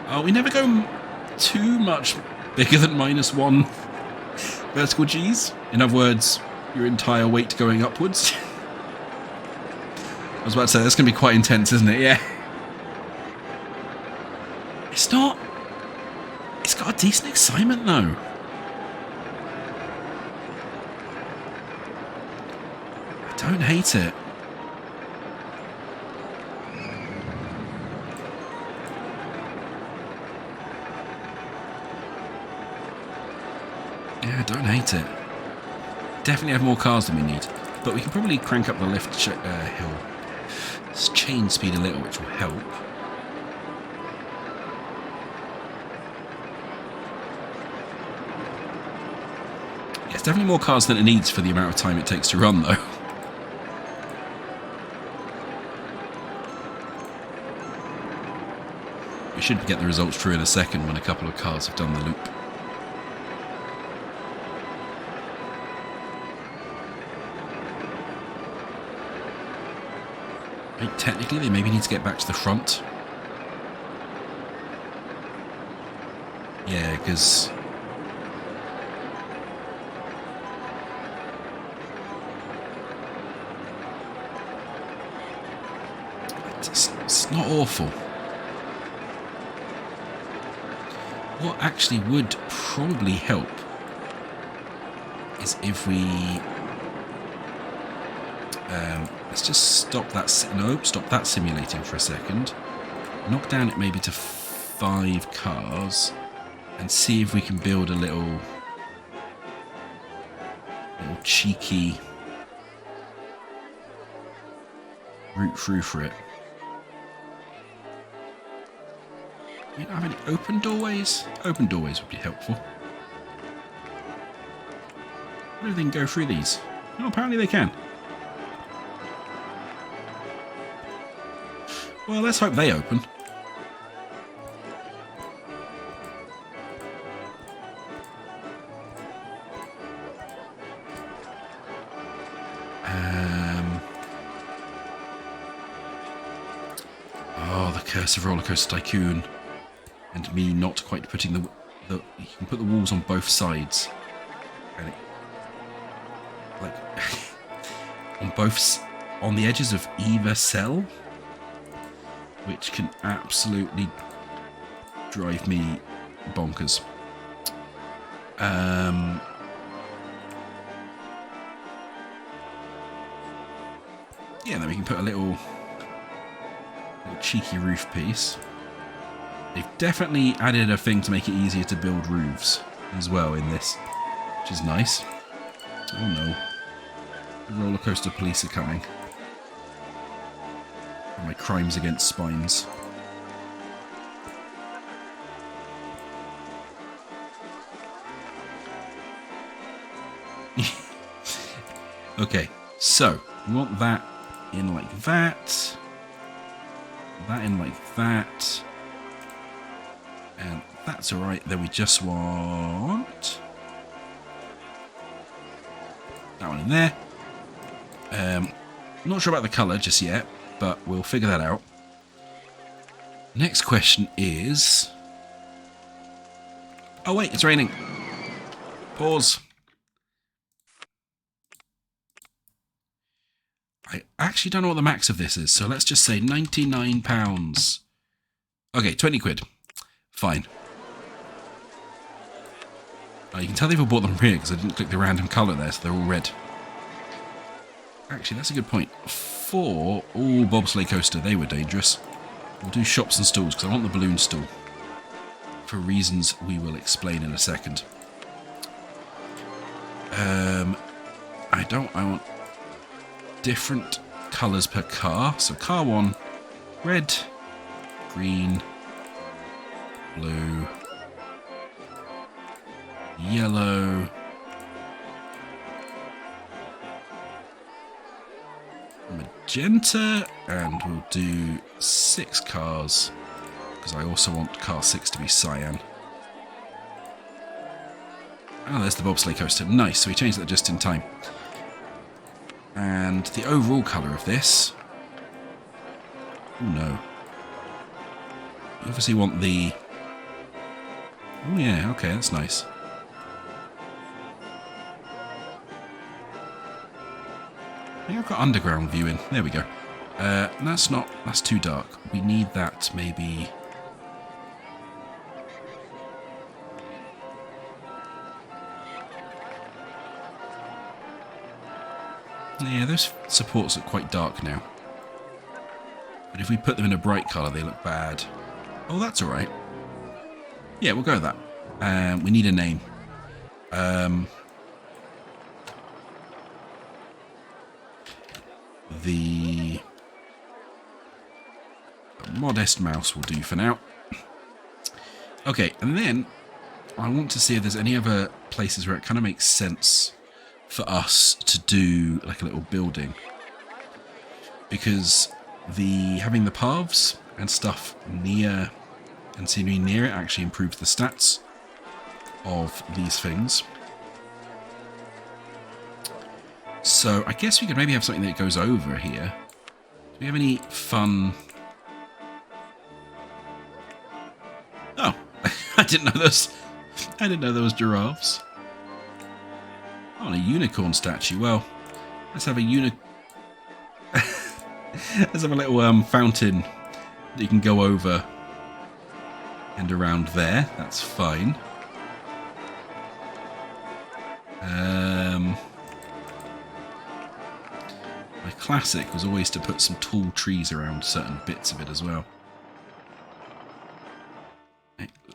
[SPEAKER 1] Oh, we never go too much bigger than -1 vertical G's. In other words, your entire weight going upwards. I was about to say, that's going to be quite intense, isn't it? Yeah. It's not... It's got a decent excitement, though. I don't hate it. Yeah, I don't hate it. Definitely have more cars than we need. But we can probably crank up the lift hill chain speed a little, which will help. Yeah, it's definitely more cars than it needs for the amount of time it takes to run, though. We should get the results through in a second when a couple of cars have done the loop. I think technically they maybe need to get back to the front. Yeah, because... It's not awful. What actually would probably help is if we... let's just stop that. Nope, stop that simulating for a second. Knock down it maybe to 5 cars, and see if we can build a little cheeky route through for it. Do you not have any open doorways? Open doorways would be helpful. I don't think they can go through these. No, apparently they can. Well, let's hope they open. Oh, the curse of RollerCoaster Tycoon. And me not quite putting the... You can put the walls on both sides. And it... Like... on the edges of either cell. Which can absolutely drive me bonkers. Yeah, then we can put a little cheeky roof piece. They've definitely added a thing to make it easier to build roofs as well in this, which is nice. Oh no. The RollerCoaster police are coming. For my crimes against spines. Okay, so we want that in like that. That in like that. And that's alright. Then we just want that one in there. Not sure about the colour just yet, but we'll figure that out. Next question is... Oh wait, it's raining. Pause. I actually don't know what the max of this is, so let's just say £99. Okay, 20 quid. Fine. You can tell they've all bought them from here because I didn't click the random colour there, so they're all red. Actually, that's a good point. For all bobsleigh coaster, they were dangerous. We'll do shops and stalls because I want the balloon stall. For reasons we will explain in a second. I want different colours per car. So car 1, red, green, blue, yellow, magenta, and we'll do 6 cars, because I also want car 6 to be cyan. Oh, there's the bobsleigh coaster. Nice, so we changed that just in time. And the overall colour of this... Oh no. You obviously want the... Oh yeah, okay, that's nice. I think I've got underground view in. There we go. That's not... That's too dark. We need that maybe... Yeah, those supports look quite dark now. But if we put them in a bright colour, they look bad. Oh, that's alright. Yeah, we'll go with that. We need a name. The Modest Mouse will do for now. Okay, and then I want to see if there's any other places where it kind of makes sense for us to do like a little building, because having the paths and stuff near and scenery near it actually improves the stats of these things. So I guess we could maybe have something that goes over here. Do we have any fun? Oh, I didn't know those. I didn't know there was giraffes. Oh, and a unicorn statue. Well, let's have a let's have a little fountain that you can go over and around there. That's fine. My classic was always to put some tall trees around certain bits of it as well.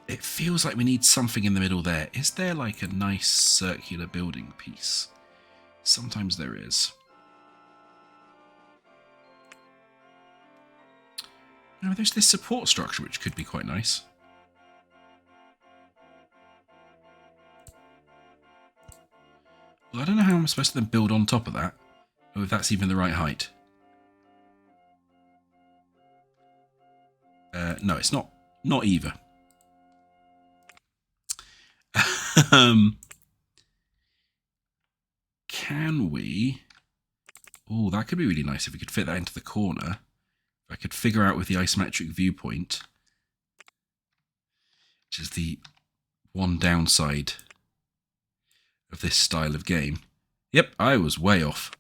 [SPEAKER 1] It feels like we need something in the middle there. Is there like a nice circular building piece? Sometimes there is. Now there's this support structure which could be quite nice. Well, I don't know how I'm supposed to then build on top of that, or if that's even the right height. No, it's not either. Can we... Oh, that could be really nice if we could fit that into the corner. If I could figure out with the isometric viewpoint, which is the one downside of this style of game. Yep, I was way off.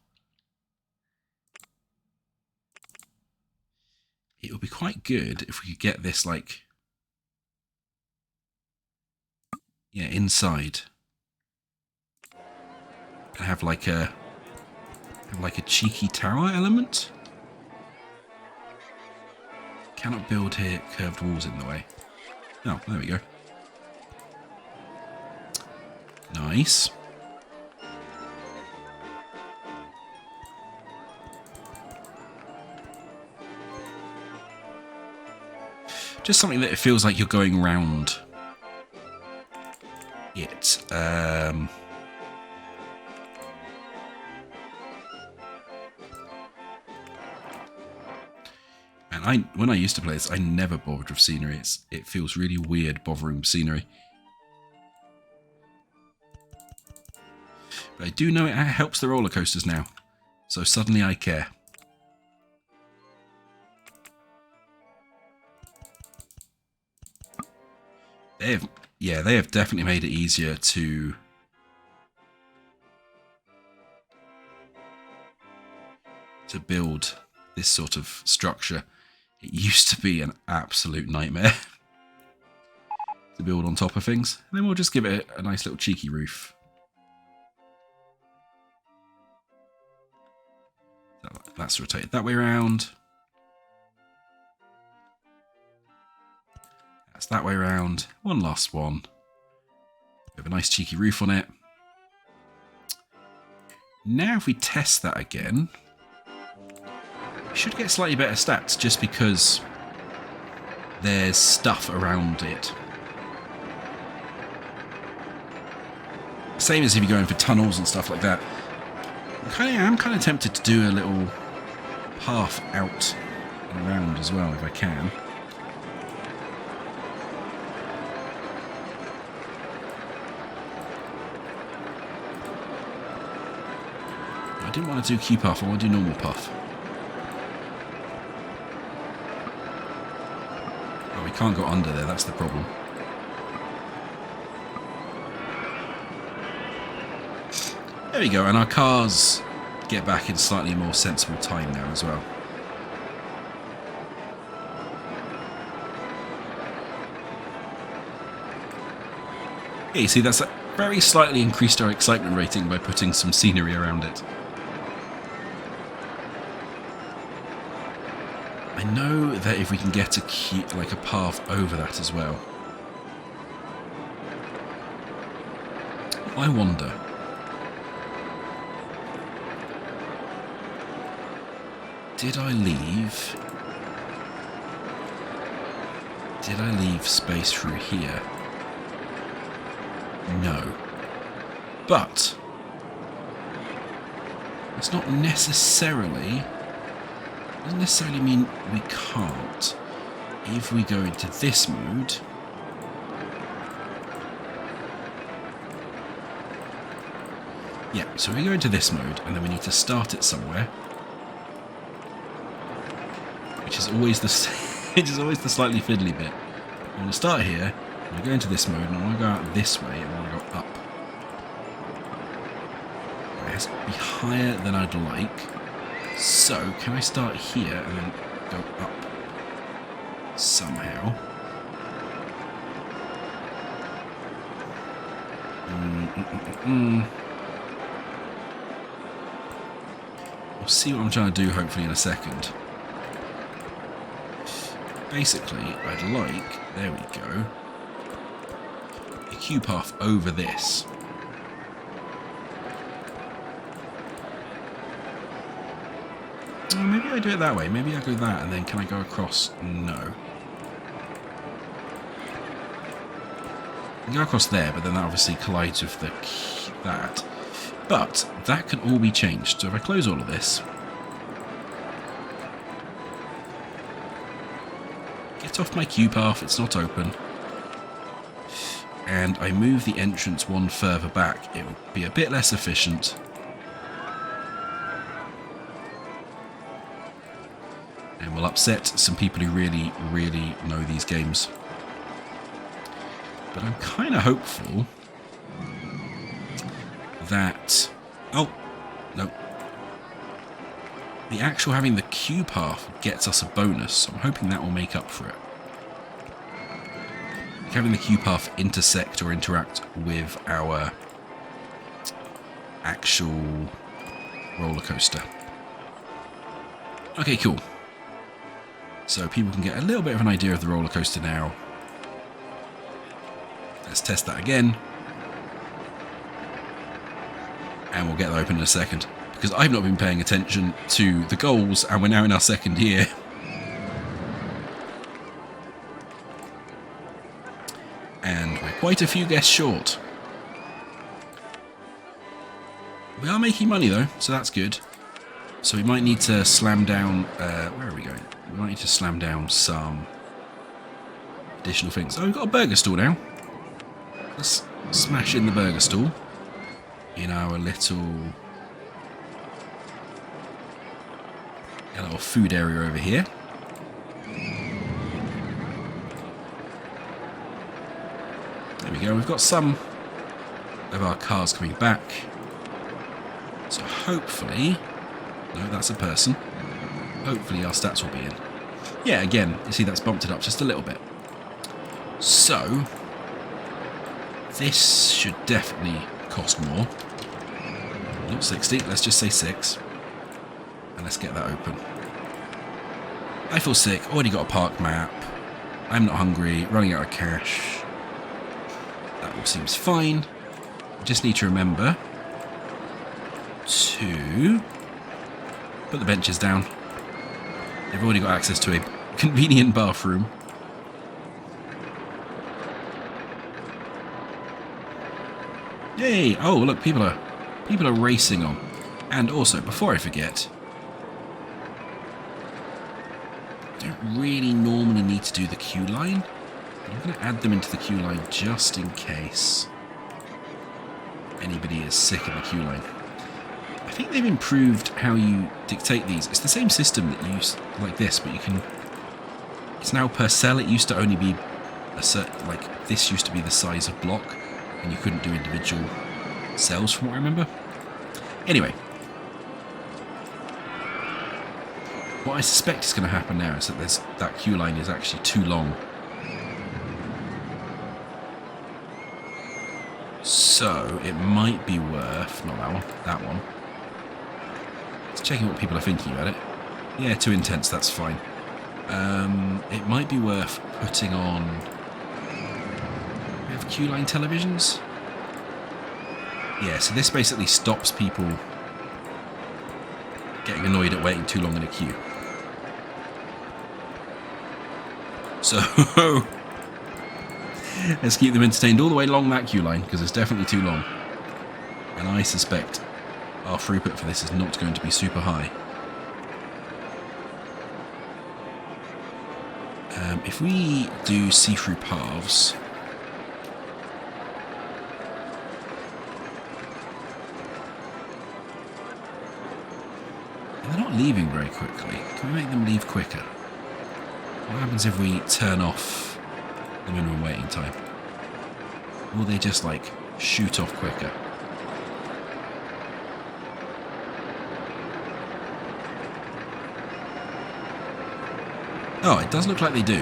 [SPEAKER 1] It would be quite good if we could get this, like... Yeah, inside. And have like a cheeky tower element. Cannot build here, curved walls in the way. Oh, there we go. Nice. Just something that it feels like you're going round it. And when I used to play this, I never bothered with scenery. It feels really weird bothering with scenery. But I do know it helps the roller coasters now. So suddenly I care. They have definitely made it easier to build this sort of structure. It used to be an absolute nightmare to build on top of things. And then we'll just give it a nice little cheeky roof. That's rotated that way around. That's that way around. One last one. We have a nice cheeky roof on it. Now if we test that again, we should get slightly better stats just because there's stuff around it. Same as if you're going for tunnels and stuff like that. I am kind of tempted to do a little path out and around as well if I can. I didn't want to do Q path, I want to do normal path. Oh, we can't go under there, that's the problem. There we go, and our cars get back in slightly more sensible time now as well. Yeah, you see, that's very slightly increased our excitement rating by putting some scenery around it. I know that if we can get a path over that as well. I wonder. Did I leave space through here? No. But it's not necessarily... doesn't necessarily mean we can't. If we go into this mode... yeah, so we go into this mode, and then we need to start it somewhere. Which is always the slightly fiddly bit. I'm going to start here, I'm going to go into this mode, and I want to go out this way, and I want to go up. It has to be higher than I'd like. So, can I start here and then go up somehow? We'll see what I'm trying to do, hopefully, in a second. Basically, I'd like, there we go, a Q path over this. Oh, maybe I do it that way. Maybe I go that, and then can I go across? No. I can go across there, but then that obviously collides with that. But that can all be changed. So if I close all of this, get off my Q path, it's not open, and I move the entrance one further back, it will be a bit less efficient. And will upset some people who really, really know these games. But I'm kind of hopeful that... oh, no. The actual having the Q path gets us a bonus, so I'm hoping that will make up for it. Like having the Q path intersect or interact with our actual roller coaster. Okay, cool. So people can get a little bit of an idea of the roller coaster now. Let's test that again. And we'll get that open in a second. Because I've not been paying attention to the goals, and we're now in our second year. And we're quite a few guests short. We are making money though, so that's good. So we might need to slam down... where are we going? We might need to slam down some additional things. Oh, we've got a burger stall now. Let's smash in the burger stall in our little food area over here. There we go. We've got some of our cars coming back. So hopefully... no, that's a person. Hopefully our stats will be in. Yeah, again, you see that's bumped it up just a little bit. So, this should definitely cost more. Not 60, let's just say 6. And let's get that open. I feel sick, already got a park map. I'm not hungry, running out of cash. That all seems fine. I just need to remember to put the benches down. They've already got access to a convenient bathroom. Yay! Oh, look, people are racing on. And also, before I forget, don't really normally need to do the queue line. I'm going to add them into the queue line just in case anybody is sick in the queue line. I think they've improved how you dictate these. It's the same system that you use like this, but you can... It's now per cell. It used to only be a certain... Like, this used to be the size of block, and you couldn't do individual cells from what I remember. Anyway. What I suspect is going to happen now is that that queue line is actually too long. So, it might be worth... Not that one. That one. Just checking what people are thinking about it. Yeah, too intense, that's fine. It might be worth putting on... We have queue line televisions? Yeah, so this basically stops people getting annoyed at waiting too long in a queue. So... let's keep them entertained all the way along that queue line, because it's definitely too long. And I suspect our throughput for this is not going to be super high. If we do see-through paths... They're not leaving very quickly. Can we make them leave quicker? What happens if we turn off the minimum waiting time? Will they just, like, shoot off quicker? Oh, it does look like they do.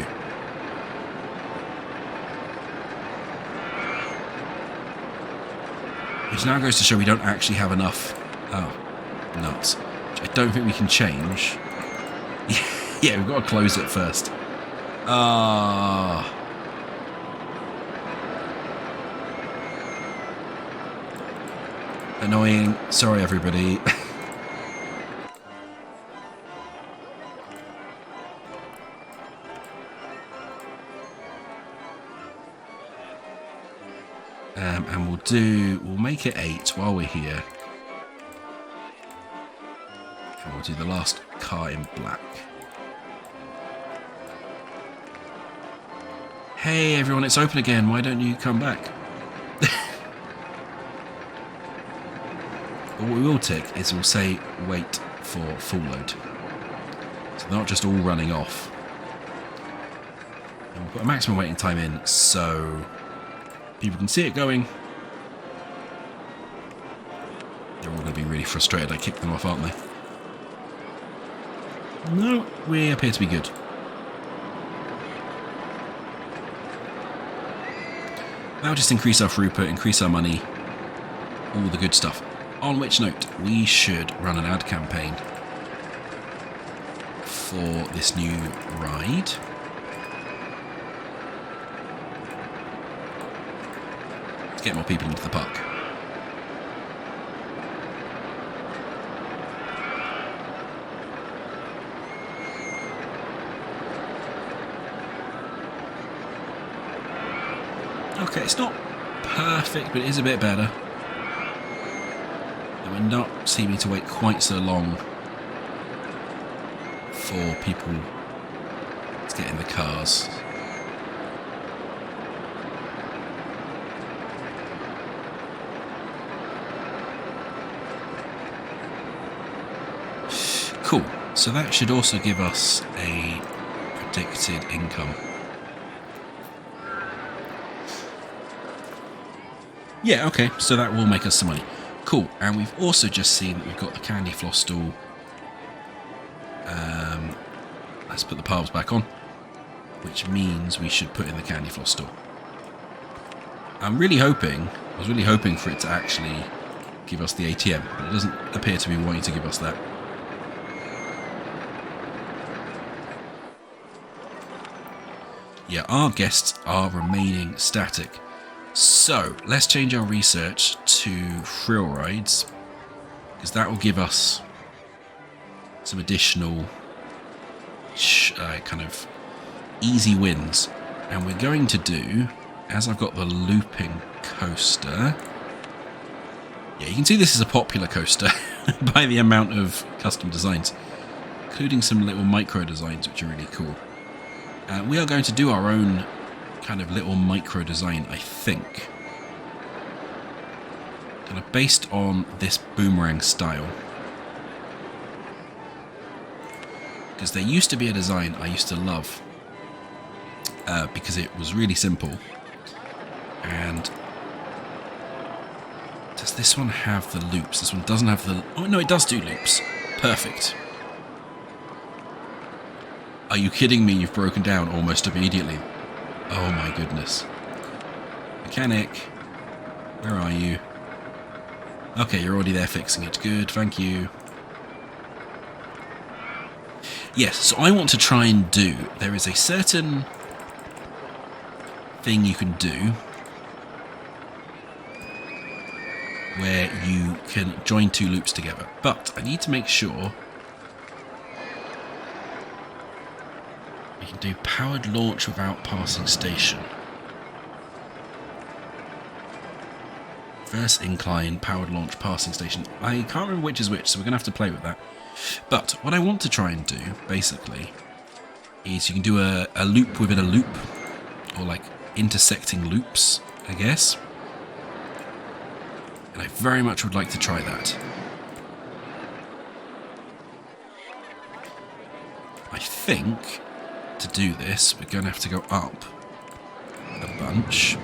[SPEAKER 1] Which now goes to show we don't actually have enough... Oh, nuts. Which I don't think we can change. Yeah, we've got to close it first. Ah... Annoying. Sorry, everybody. And we'll make it 8 while we're here. And we'll do the last car in black. Hey everyone, it's open again. Why don't you come back? What we will tick is we'll say wait for full load. So they're not just all running off. And we've got a maximum waiting time in, so people can see it going. They're all going to be really frustrated I kicked them off, aren't they? No, we appear to be good. That'll just increase our throughput, increase our money, all the good stuff. On which note, we should run an ad campaign for this new ride. To get more people into the park. Okay, it's not perfect, but it is a bit better. And we're not seeming to wait quite so long for people to get in the cars. Cool. So that should also give us a predicted income. Yeah, okay, so that will make us some money. Cool, and we've also just seen that we've got the candy floss stall. Let's put the paths back on, which means we should put in the candy floss stall. I was really hoping for it to actually give us the ATM, but it doesn't appear to be wanting to give us that. Yeah, our guests are remaining static. So, let's change our research to thrill rides, because that will give us some additional kind of easy wins. And we're going to do, as I've got the looping coaster, yeah, you can see this is a popular coaster by the amount of custom designs. including some little micro designs which are really cool. We are going to do our own kind of little micro design, I think. Kind of based on this boomerang style. Because there used to be a design I used to love. Because it was really simple. And does this one have the loops? This one doesn't have the... Oh, no, it does do loops. Perfect. Are you kidding me? You've broken down almost immediately. Oh my goodness. Mechanic, where are you? Okay, you're already there fixing it. Good, thank you. Yes, so I want to try and do... There is a certain thing you can do where you can join two loops together. But I need to make sure we can do powered launch without passing station. First incline, powered launch, passing station. I can't remember which is which, so we're going to have to play with that. But what I want to try and do, basically, is you can do a loop within a loop, or like intersecting loops, I guess. And I very much would like to try that. I think to do this, we're going to have to go up a bunch.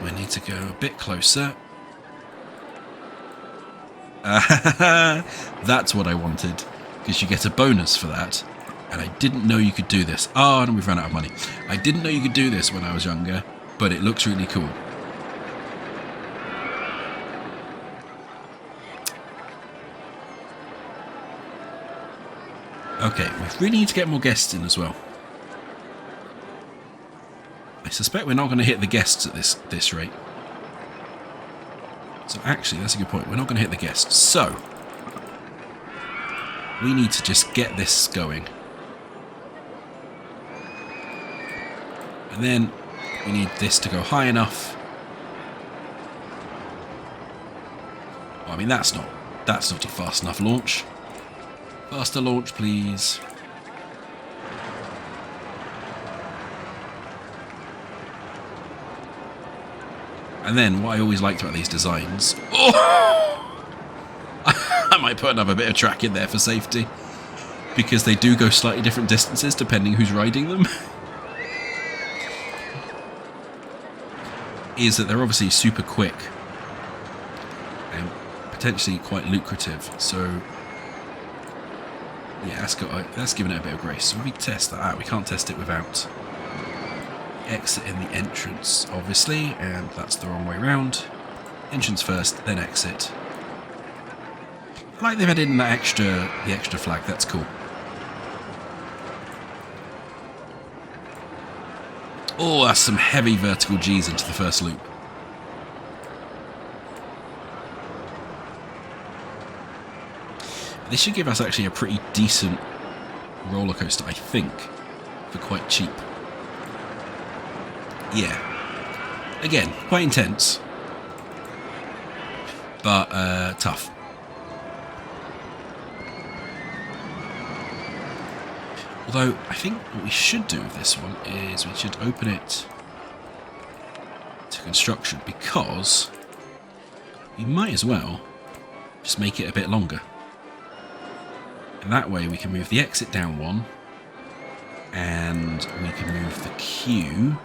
[SPEAKER 1] We need to go a bit closer. That's what I wanted, because you get a bonus for that. And I didn't know you could do this. Oh, and we've run out of money. I didn't know you could do this when I was younger, but it looks really cool. Okay, we really need to get more guests in as well. I suspect we're not going to hit the guests at this rate. So actually, that's a good point. We're not going to hit the guests. So, we need to just get this going. And then we need this to go high enough. Well, I mean, that's not a fast enough launch. Faster launch, please. And then, what I always liked about these designs... Oh! I might put another bit of track in there for safety. Because they do go slightly different distances depending who's riding them. Is that they're obviously super quick. And potentially quite lucrative. So, yeah, that's given it a bit of grace. So we test that out. We can't test it without... exit in the entrance, obviously, and that's the wrong way round. Entrance first, then exit. I like they've added in that the extra flag, that's cool. Oh, that's some heavy vertical G's into the first loop. This should give us actually a pretty decent roller coaster, I think, for quite cheap. Yeah. Again, quite intense. But tough. Although, I think what we should do with this one is we should open it to construction, because we might as well just make it a bit longer. And that way we can move the exit down one, and we can move the queue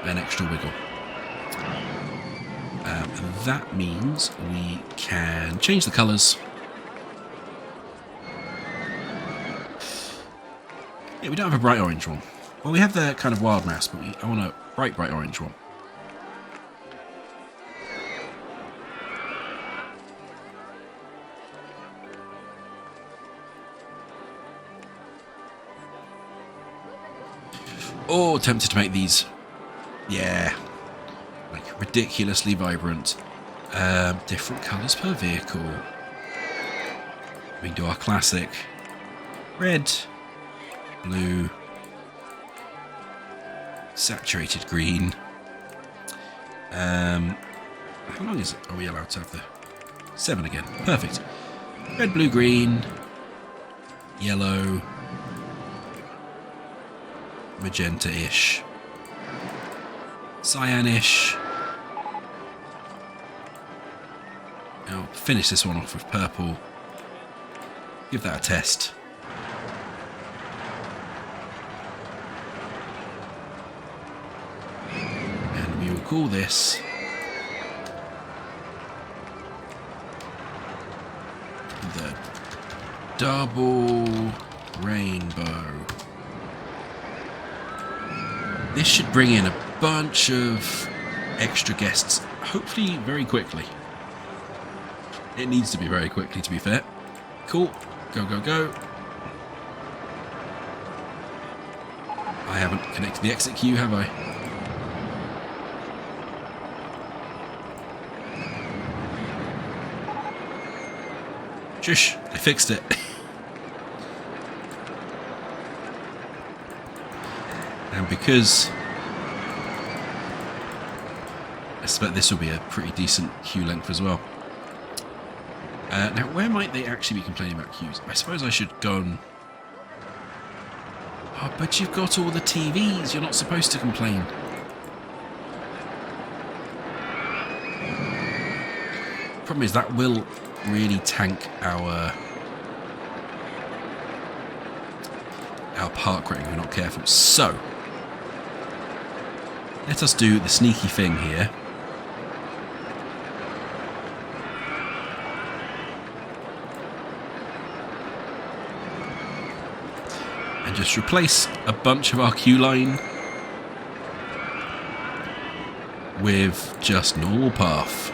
[SPEAKER 1] an extra wiggle. And that means we can change the colours. Yeah, we don't have a bright orange one. Well, we have the kind of wild mouse, but I want a bright orange one. Oh, tempted to make these... Yeah, like ridiculously vibrant. Different colours per vehicle. We can do our classic red, blue, saturated green, How long is it? Are we allowed to have the 7 again? Perfect. Red, blue, green, yellow, magenta-ish, cyan-ish. I'll finish this one off with purple. Give that a test. And we will call this the double rainbow. This should bring in a bunch of extra guests, hopefully very quickly. It needs to be very quickly, to be fair. Cool. Go, go, go. I haven't connected the exit queue, have I? Shush, I fixed it. And because I expect this will be a pretty decent queue length as well. Now, where might they actually be complaining about queues? I suppose I should go and... Oh, but you've got all the TVs. You're not supposed to complain. Problem is, that will really tank our park rating if we're not careful. So, let us do the sneaky thing here. And just replace a bunch of our queue line with just normal path.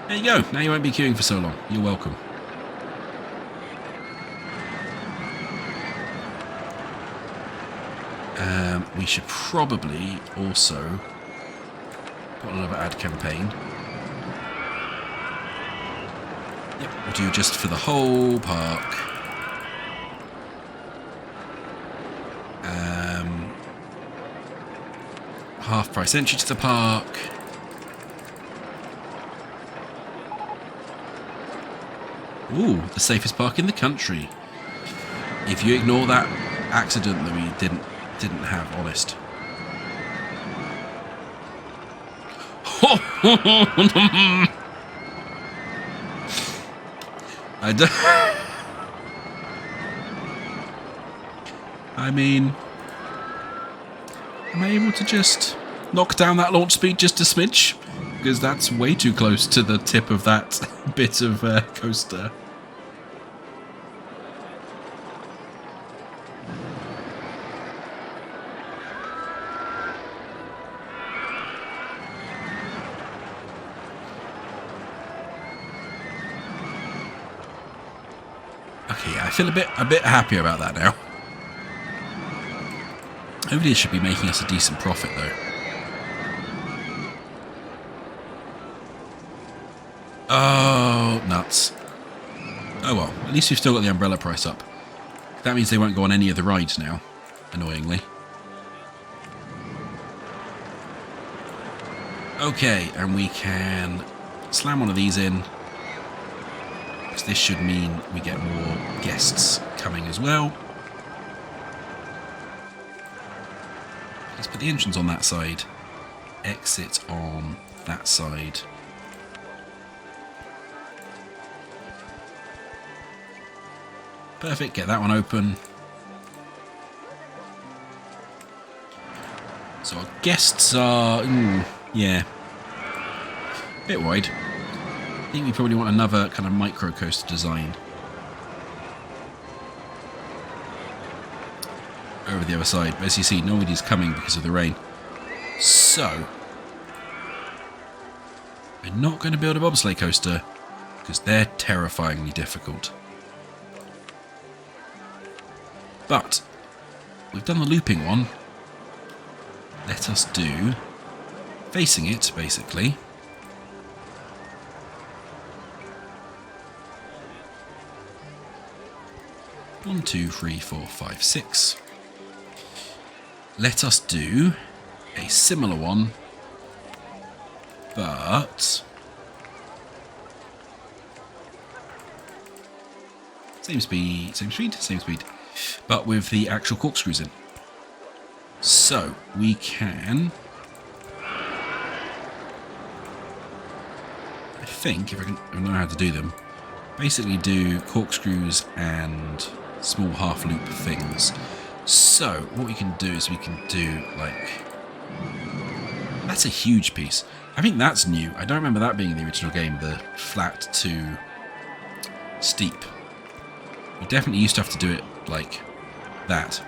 [SPEAKER 1] There you go. Now you won't be queuing for so long. You're welcome. We should probably also put another ad campaign. Yep, we'll do just for the whole park. Half price entry to the park. Ooh, the safest park in the country. If you ignore that accident that we didn't have, honest. I don't... I mean... Am I able to just knock down that launch speed just a smidge? Because that's way too close to the tip of that bit of coaster. Okay, yeah, I feel a bit happier about that now. Hopefully it should be making us a decent profit though. Oh, nuts. Oh well, at least we've still got the umbrella price up. That means they won't go on any of the rides now, annoyingly. Okay, and we can slam one of these in. Because this should mean we get more guests coming as well. Let's put the entrance on that side. Exit on that side. Perfect, get that one open. So our guests are... yeah. A bit wide. I think we probably want another kind of micro coaster design. Over the other side. But as you see, nobody's coming because of the rain. So... we're not going to build a bobsleigh coaster because they're terrifyingly difficult. But we've done the looping one. Let us do facing it, basically. One, two, three, four, five, six. let us do a similar one, but same speed, but with the actual corkscrews in. So we can, I think, if I know how to do them, basically do corkscrews and small half loop things. So what we can do is we can do like, that's a huge piece. I think that's new. I don't remember that being in the original game, the flat to steep. We definitely used to have to do it like that.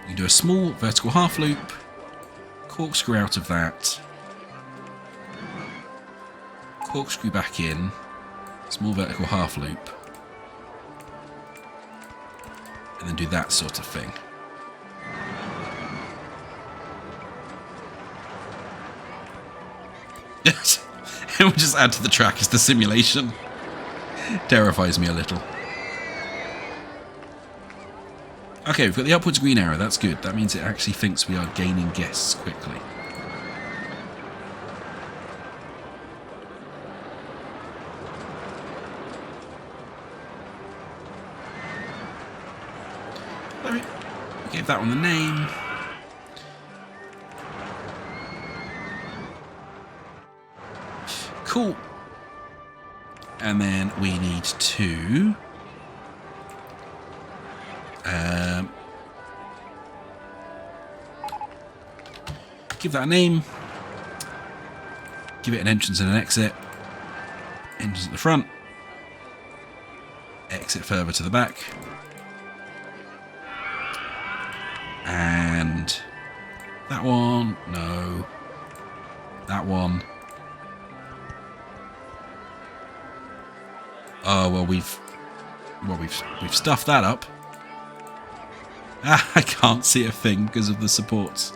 [SPEAKER 1] We can do a small vertical half loop, corkscrew out of that, corkscrew back in, small vertical half loop, and then do that sort of thing. Yes, and we'll just add to the track as the simulation. Terrifies me a little. Okay, we've got the upwards green arrow, that's good. That means it actually thinks we are gaining guests quickly. Alright, give that one the name. Cool. And then we need to give that a name, give it an entrance and an exit. Entrance at the front, exit further to the back, and that one, no, that one. Oh well, we've stuffed that up. I can't see a thing because of the supports.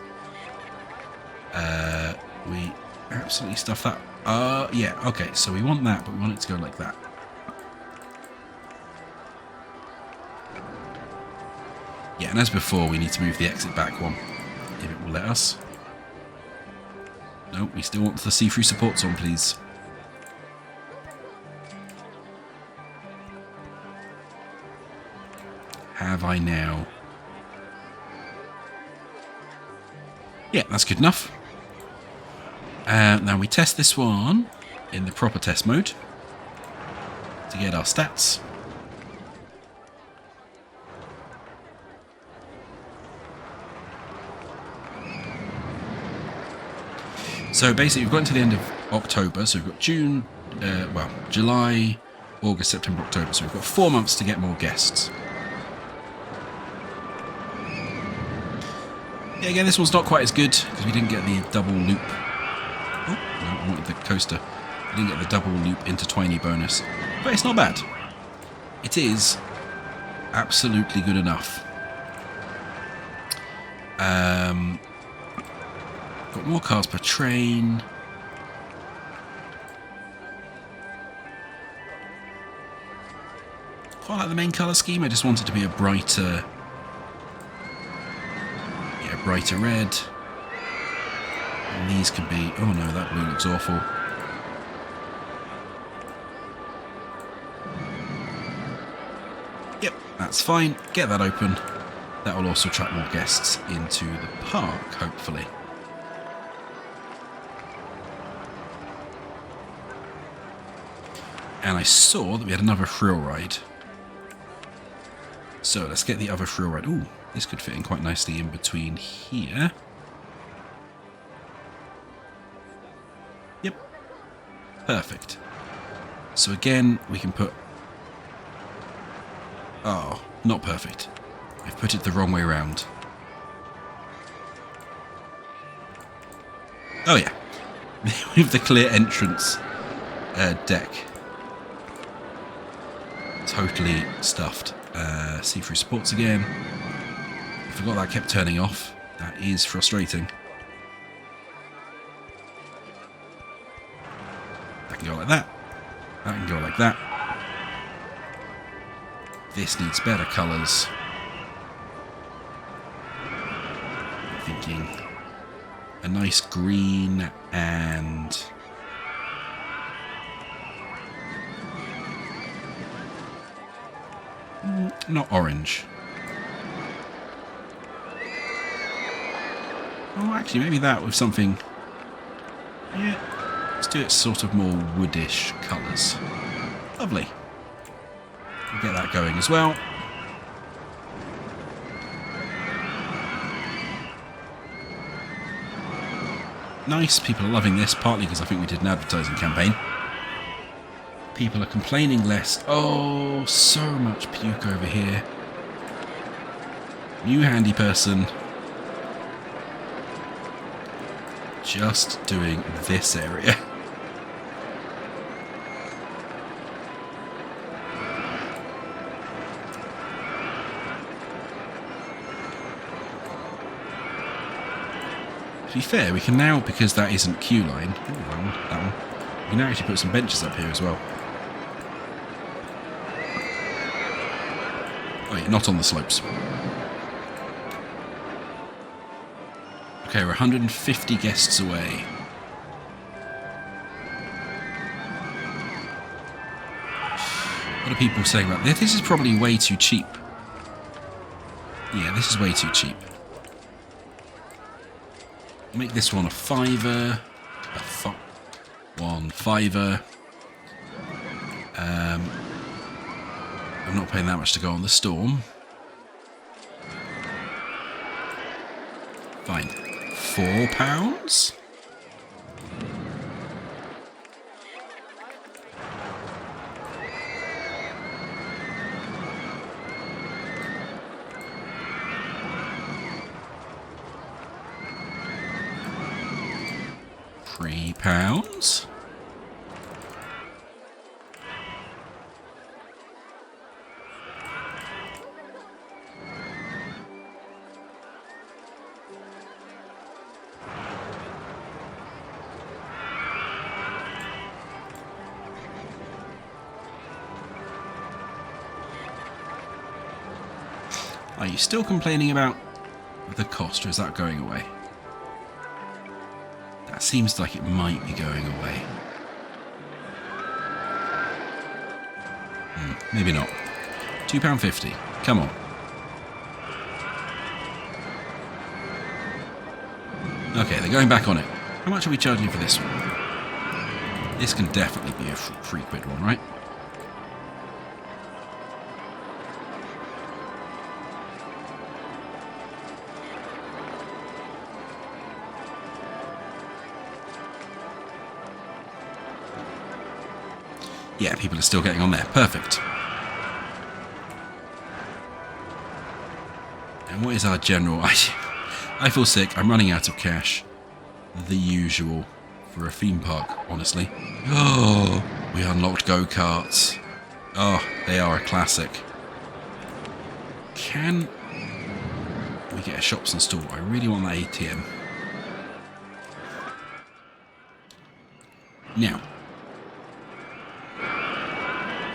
[SPEAKER 1] We absolutely stuffed that. Yeah, okay, so we want that, but we want it to go like that. Yeah, and as before, we need to move the exit back one, if it will let us. No, we still want the see-through supports on, please. Have I now? Yeah, that's good enough. Now we test this one in the proper test mode to get our stats. So basically we've gotten to the end of October, so we've got June, July, August, September, October, so we've got 4 months to get more guests. Yeah, again, this one's not quite as good because we didn't get the double loop. Oh, no, I wanted the coaster. I didn't get the double loop intertwiney bonus. But it's not bad. It is absolutely good enough. Got more cars per train. Quite like the main colour scheme. I just wanted to be a brighter red. And these can be... Oh no, that blue looks awful. Yep, that's fine. Get that open. That will also attract more guests into the park, hopefully. And I saw that we had another thrill ride. So let's get the other thrill ride. Ooh, this could fit in quite nicely in between here. Yep. Perfect. So again, we can put... Oh, not perfect. I've put it the wrong way around. Oh yeah. With the clear entrance deck. Totally stuffed. See-through sports again. I forgot that kept turning off. That is frustrating. That can go like that. That can go like that. This needs better colours. thinking? A nice green and... not orange. Oh, actually, maybe that with something... yeah, let's do it sort of more woodish colours. Lovely. We'll get that going as well. Nice, people are loving this, partly because I think we did an advertising campaign. People are complaining less. Oh, so much puke over here. New handy person. Just doing this area. To be fair, we can now, because that isn't queue line, ooh, that one, we can now actually put some benches up here as well. Oh yeah, not on the slopes. Okay, we're 150 guests away. What are people saying about this? This is probably way too cheap. Yeah, this is way too cheap. Make this one a fiver. One fiver. I'm not paying that much to go on the Storm. Fine. £4? £3? Are you still complaining about the cost, or is that going away? That seems like it might be going away. Maybe not. £2.50. Come on. Okay, they're going back on it. How much are we charging for this one? This can definitely be a £3 one, right? Yeah, people are still getting on there. Perfect. And what is our general... I feel sick. I'm running out of cash. The usual for a theme park, honestly. Oh, we unlocked go-karts. Oh, they are a classic. Can we get a shops installed? I really want that ATM. Now,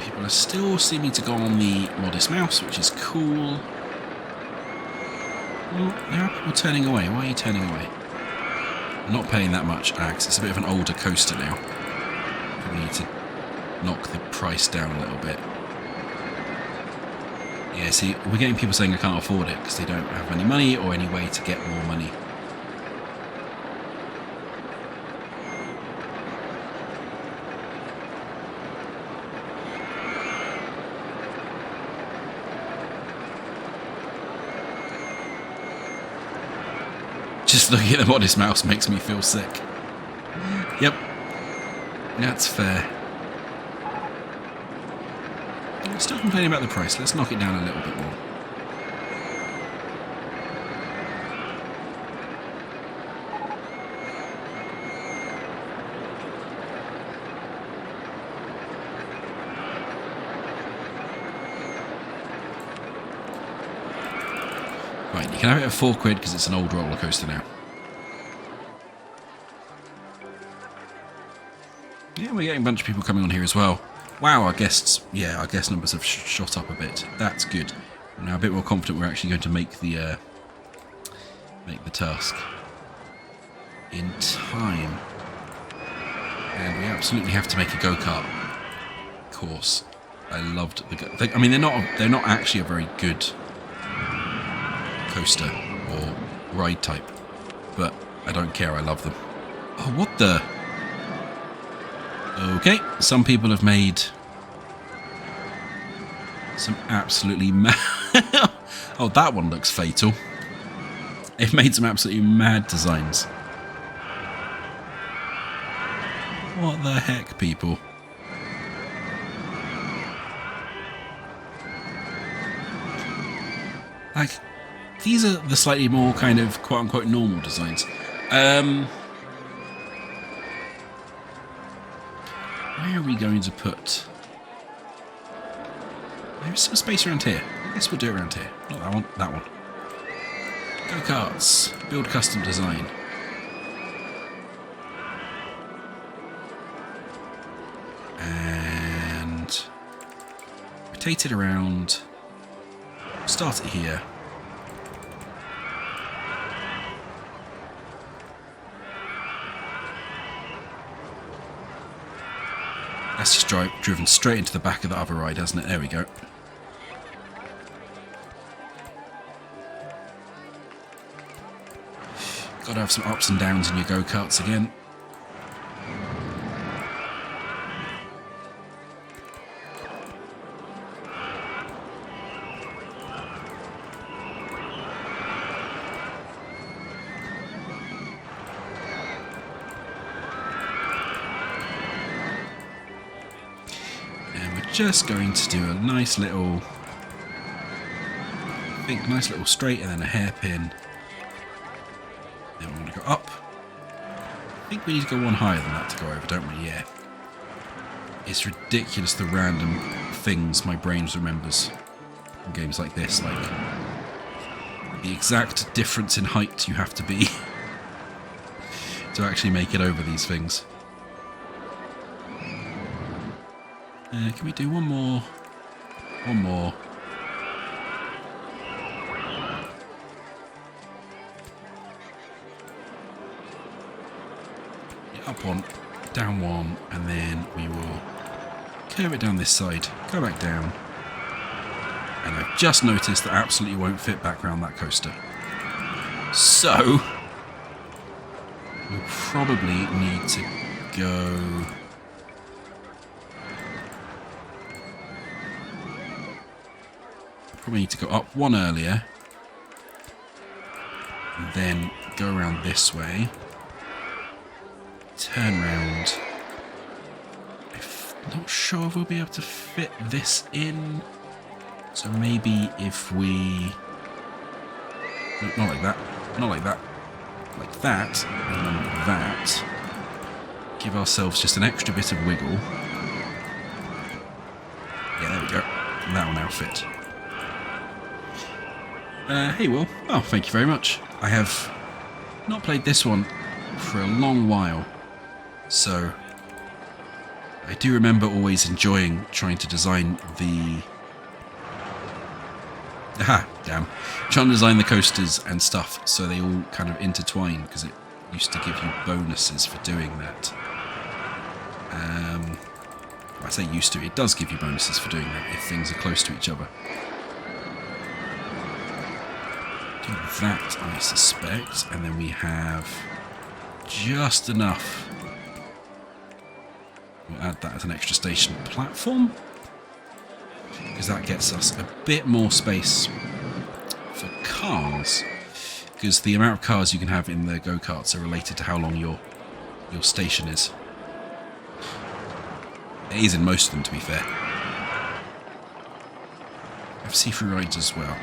[SPEAKER 1] people are still seeming to go on the Modest Mouse, which is cool. Well, there are people turning away. Why are you turning away? I'm not paying that much, Axe. It's a bit of an older coaster now. We need to knock the price down a little bit. Yeah, see, we're getting people saying I can't afford it because they don't have any money or any way to get more money. Just looking at the Modest Mouse makes me feel sick. Yep. That's fair. I'm still complaining about the price. Let's knock it down a little bit more. Right, you can have it at £4 because it's an old roller coaster now. Yeah, we're getting a bunch of people coming on here as well. Wow, our guests, yeah, our guest numbers have shot up a bit. That's good. I'm now a bit more confident we're actually going to make the make the task in time. And we absolutely have to make a go-kart course. I loved the I mean, they're not actually a very good coaster or ride type, but I don't care, I love them. Oh, what the? Okay, some people have made some absolutely mad... Oh, that one looks fatal. They've made some absolutely mad designs. What the heck, people? Like, these are the slightly more kind of quote-unquote normal designs. Where are we going to put... There's some space around here. I guess we'll do it around here. Not that one, that one. Go-karts. Build custom design. And rotate it around. Start it here. That's just driven straight into the back of the other ride, hasn't it? There we go. Got to have some ups and downs in your go-karts again. Just going to do a nice little, I think, nice little straight and then a hairpin. Then we want to go up. I think we need to go one higher than that to go over, don't we? Yeah. It's ridiculous the random things my brain remembers in games like this, like the exact difference in height you have to be to actually make it over these things. Can we do one more? One more. Yeah, up one, down one, and then we will curve it down this side, go back down. And I've just noticed that absolutely won't fit back around that coaster. So, we'll probably need to go... Probably need to go up one earlier, and then go around this way, turn round. I'm not sure if we'll be able to fit this in, so maybe if we... Not like that, not like that, like that, and then like that. Give ourselves just an extra bit of wiggle. Yeah, there we go. And that will now fit. Hey Will, oh thank you very much. I have not played this one for a long while, so I do remember always enjoying trying to design the... Aha, damn. Trying to design the coasters and stuff so they all kind of intertwine, because it used to give you bonuses for doing that. I say used to, it does give you bonuses for doing that if things are close to each other. Do that, I suspect, and then we have just enough. We'll add that as an extra station platform, because that gets us a bit more space for cars, because the amount of cars you can have in the go-karts are related to how long your station is. It is in most of them, to be fair. I have see-through rides as well.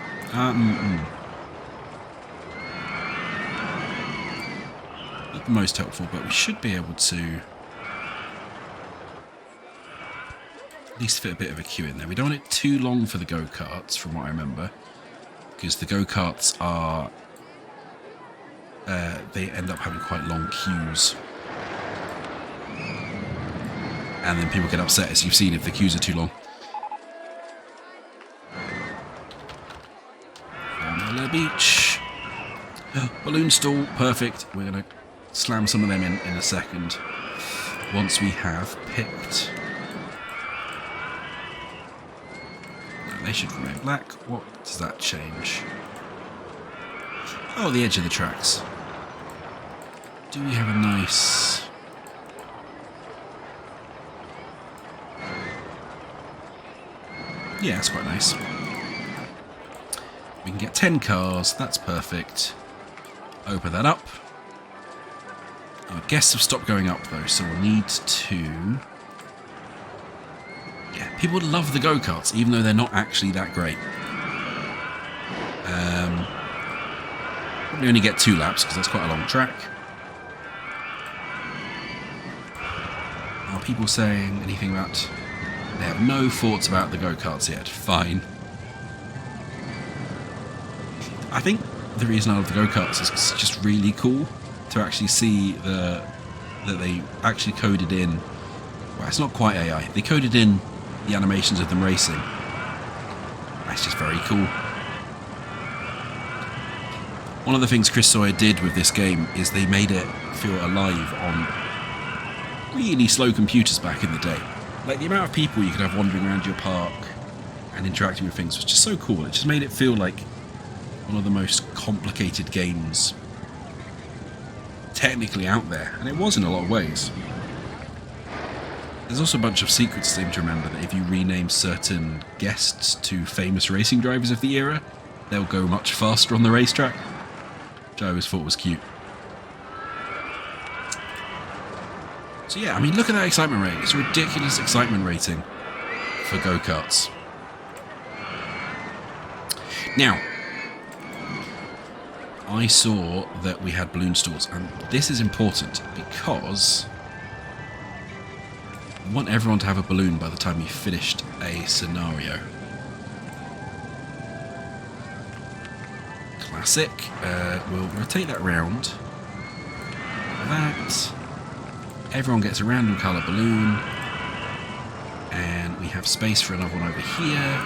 [SPEAKER 1] Not the most helpful, but we should be able to at least fit a bit of a queue in there. We don't want it too long for the go-karts, from what I remember, because the go-karts are... they end up having quite long queues. And then people get upset, as you've seen, if the queues are too long. Formula Beach. Balloon stall, perfect. We're going to slam some of them in a second. Once we have picked... No, they should remain black. What does that change? Oh, the edge of the tracks. Do we have a nice... Yeah, it's quite nice. We can get 10 cars, that's perfect. Open that up. Our guests have stopped going up though, so we'll need to... Yeah, people love the go-karts, even though they're not actually that great. Probably only get 2 laps, because that's quite a long track. Are people saying anything about... They have no thoughts about the go-karts yet. Fine. I think the reason I love the go-karts is it's just really cool to actually see that they actually coded in... Well, it's not quite AI. They coded in the animations of them racing. That's just very cool. One of the things Chris Sawyer did with this game is they made it feel alive on really slow computers back in the day. Like, the amount of people you could have wandering around your park and interacting with things was just so cool. It just made it feel like one of the most complicated games technically out there, and it was in a lot of ways. There's also a bunch of secrets to seem to remember, that if you rename certain guests to famous racing drivers of the era, they'll go much faster on the racetrack, which I always thought was cute. So yeah, I mean, look at that excitement rate. It's a ridiculous excitement rating for go-karts. Now, I saw that we had balloon stalls, and this is important because I want everyone to have a balloon by the time you've finished a scenario. Classic. We'll rotate that round. That. Everyone gets a random colour balloon, and we have space for another one over here.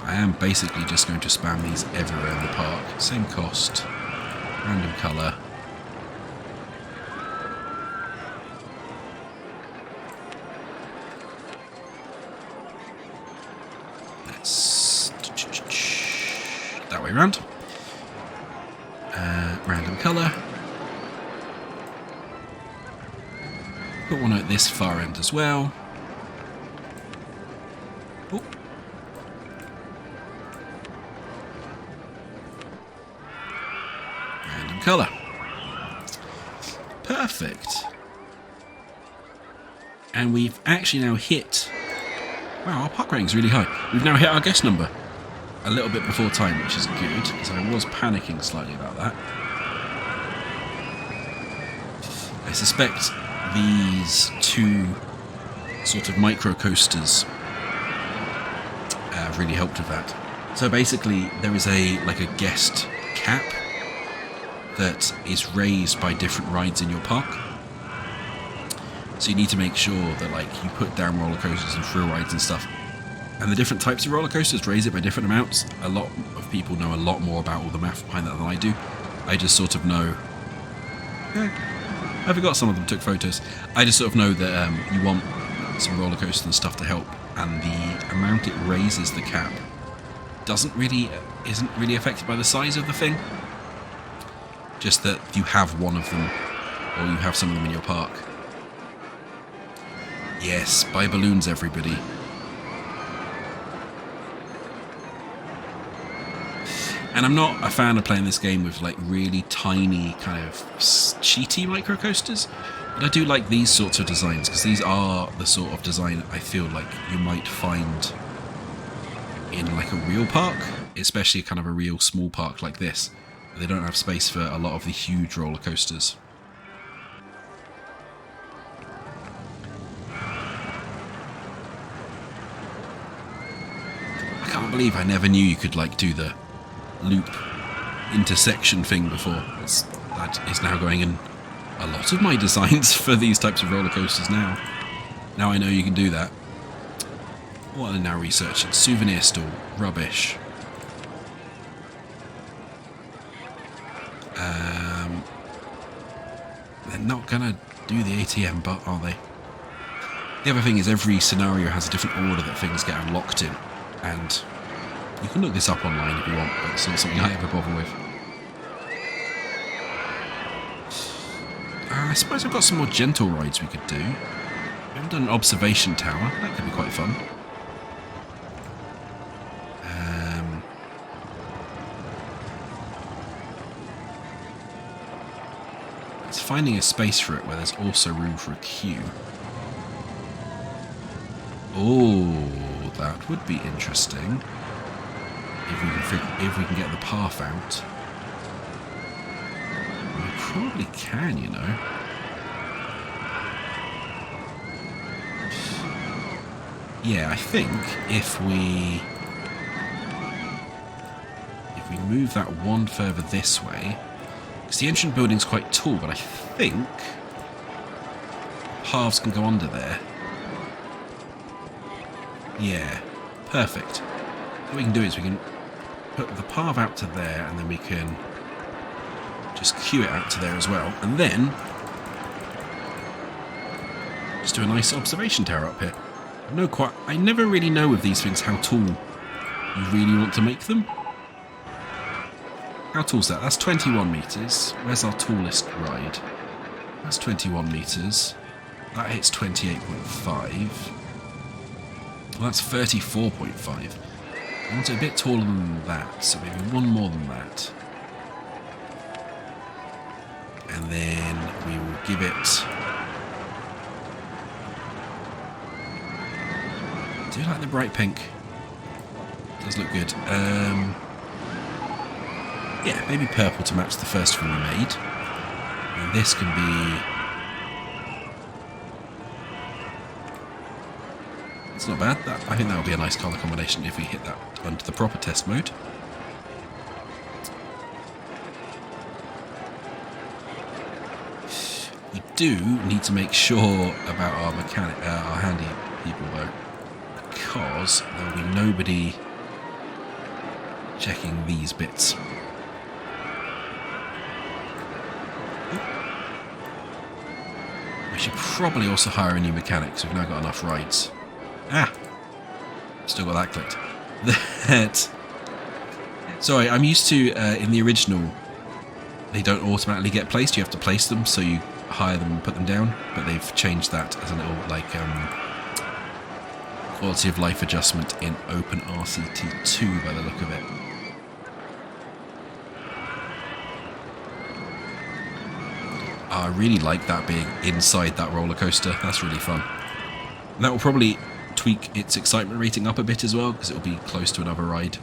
[SPEAKER 1] I am basically just going to spam these everywhere in the park. Same cost, random colour. Let's... that way around. Random colour. Put one at this far end as well. Oh. Random colour. Perfect. And we've actually now hit... Wow, our park rating's really high. We've now hit our guest number a little bit before time, which is good, because I was panicking slightly about that. I suspect these 2 sort of micro coasters really helped with that. So basically there is a guest cap that is raised by different rides in your park. So you need to make sure that you put down roller coasters and thrill rides and stuff. And the different types of roller coasters raise it by different amounts. A lot of people know a lot more about all the math behind that than I do. I just sort of know... I forgot some of them took photos. I just sort of know that you want some roller coasters and stuff to help, and the amount it raises the cap isn't really affected by the size of the thing. Just that you have one of them, or you have some of them in your park. Yes, buy balloons, everybody. And I'm not a fan of playing this game with really tiny kind of cheaty microcoasters, but I do like these sorts of designs, because these are the sort of design I feel like you might find in a real park, especially kind of a real small park like this. They don't have space for a lot of the huge roller coasters. I can't believe I never knew you could do the loop intersection thing before. That is now going in a lot of my designs for these types of roller coasters now. Now I know you can do that. What are now researching? Souvenir stall. Rubbish. They're not gonna do the ATM, but are they? The other thing is every scenario has a different order that things get unlocked in, and you can look this up online if you want, but it's not something I ever bother with. I suppose I've got some more gentle rides we could do. We haven't done an observation tower. That could be quite fun. It's finding a space for it where there's also room for a queue. Oh, that would be interesting. If we can get the path out. We probably can, you know. Yeah, I think if we move that one further this way, because the entrance building's quite tall, but I think paths can go under there. Yeah, perfect. What we can do is we can put the path out to there, and then we can just queue it out to there as well, and then just do a nice observation tower up here. I never really know with these things how tall you really want to make them. How tall's that? That's 21 metres. Where's our tallest ride? That's 21 metres. That hits 28.5. Well, that's 34.5. I want it a bit taller than that, so maybe one more than that. And then we will give it... I do like the bright pink. It does look good. Yeah, maybe purple to match the first one we made. And this can be... It's not bad. I think that would be a nice colour combination if we hit that under the proper test mode. We do need to make sure about our handy people though, because there will be nobody checking these bits. We should probably also hire a new mechanic, because we've now got enough rides. Ah! Still got that clicked. Sorry, I'm used to, in the original, they don't automatically get placed. You have to place them, so you hire them and put them down. But they've changed that as a little, like, quality of life adjustment in Open RCT 2 by the look of it. I really like that being inside that roller coaster. That's really fun. And that will probably tweak its excitement rating up a bit as well, because it will be close to another ride.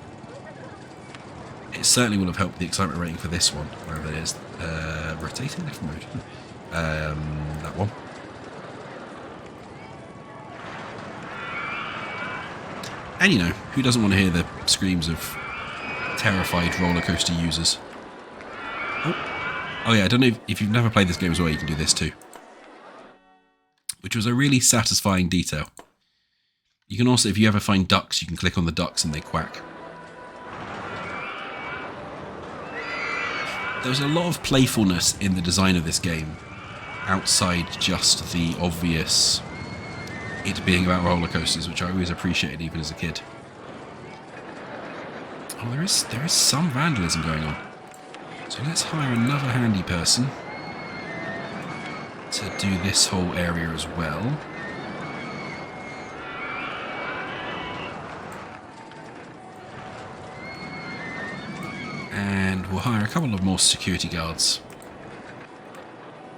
[SPEAKER 1] It certainly will have helped the excitement rating for this one, wherever it is. Rotating left mode. That one. And you know, who doesn't want to hear the screams of terrified roller coaster users? Oh yeah, I don't know if you've never played this game as well, you can do this too. Which was a really satisfying detail. You can also, if you ever find ducks, you can click on the ducks and they quack. There's a lot of playfulness in the design of this game, outside just the obvious it being about roller coasters, which I always appreciated even as a kid. Oh, there is some vandalism going on. So let's hire another handy person to do this whole area as well. And we'll hire a couple of more security guards.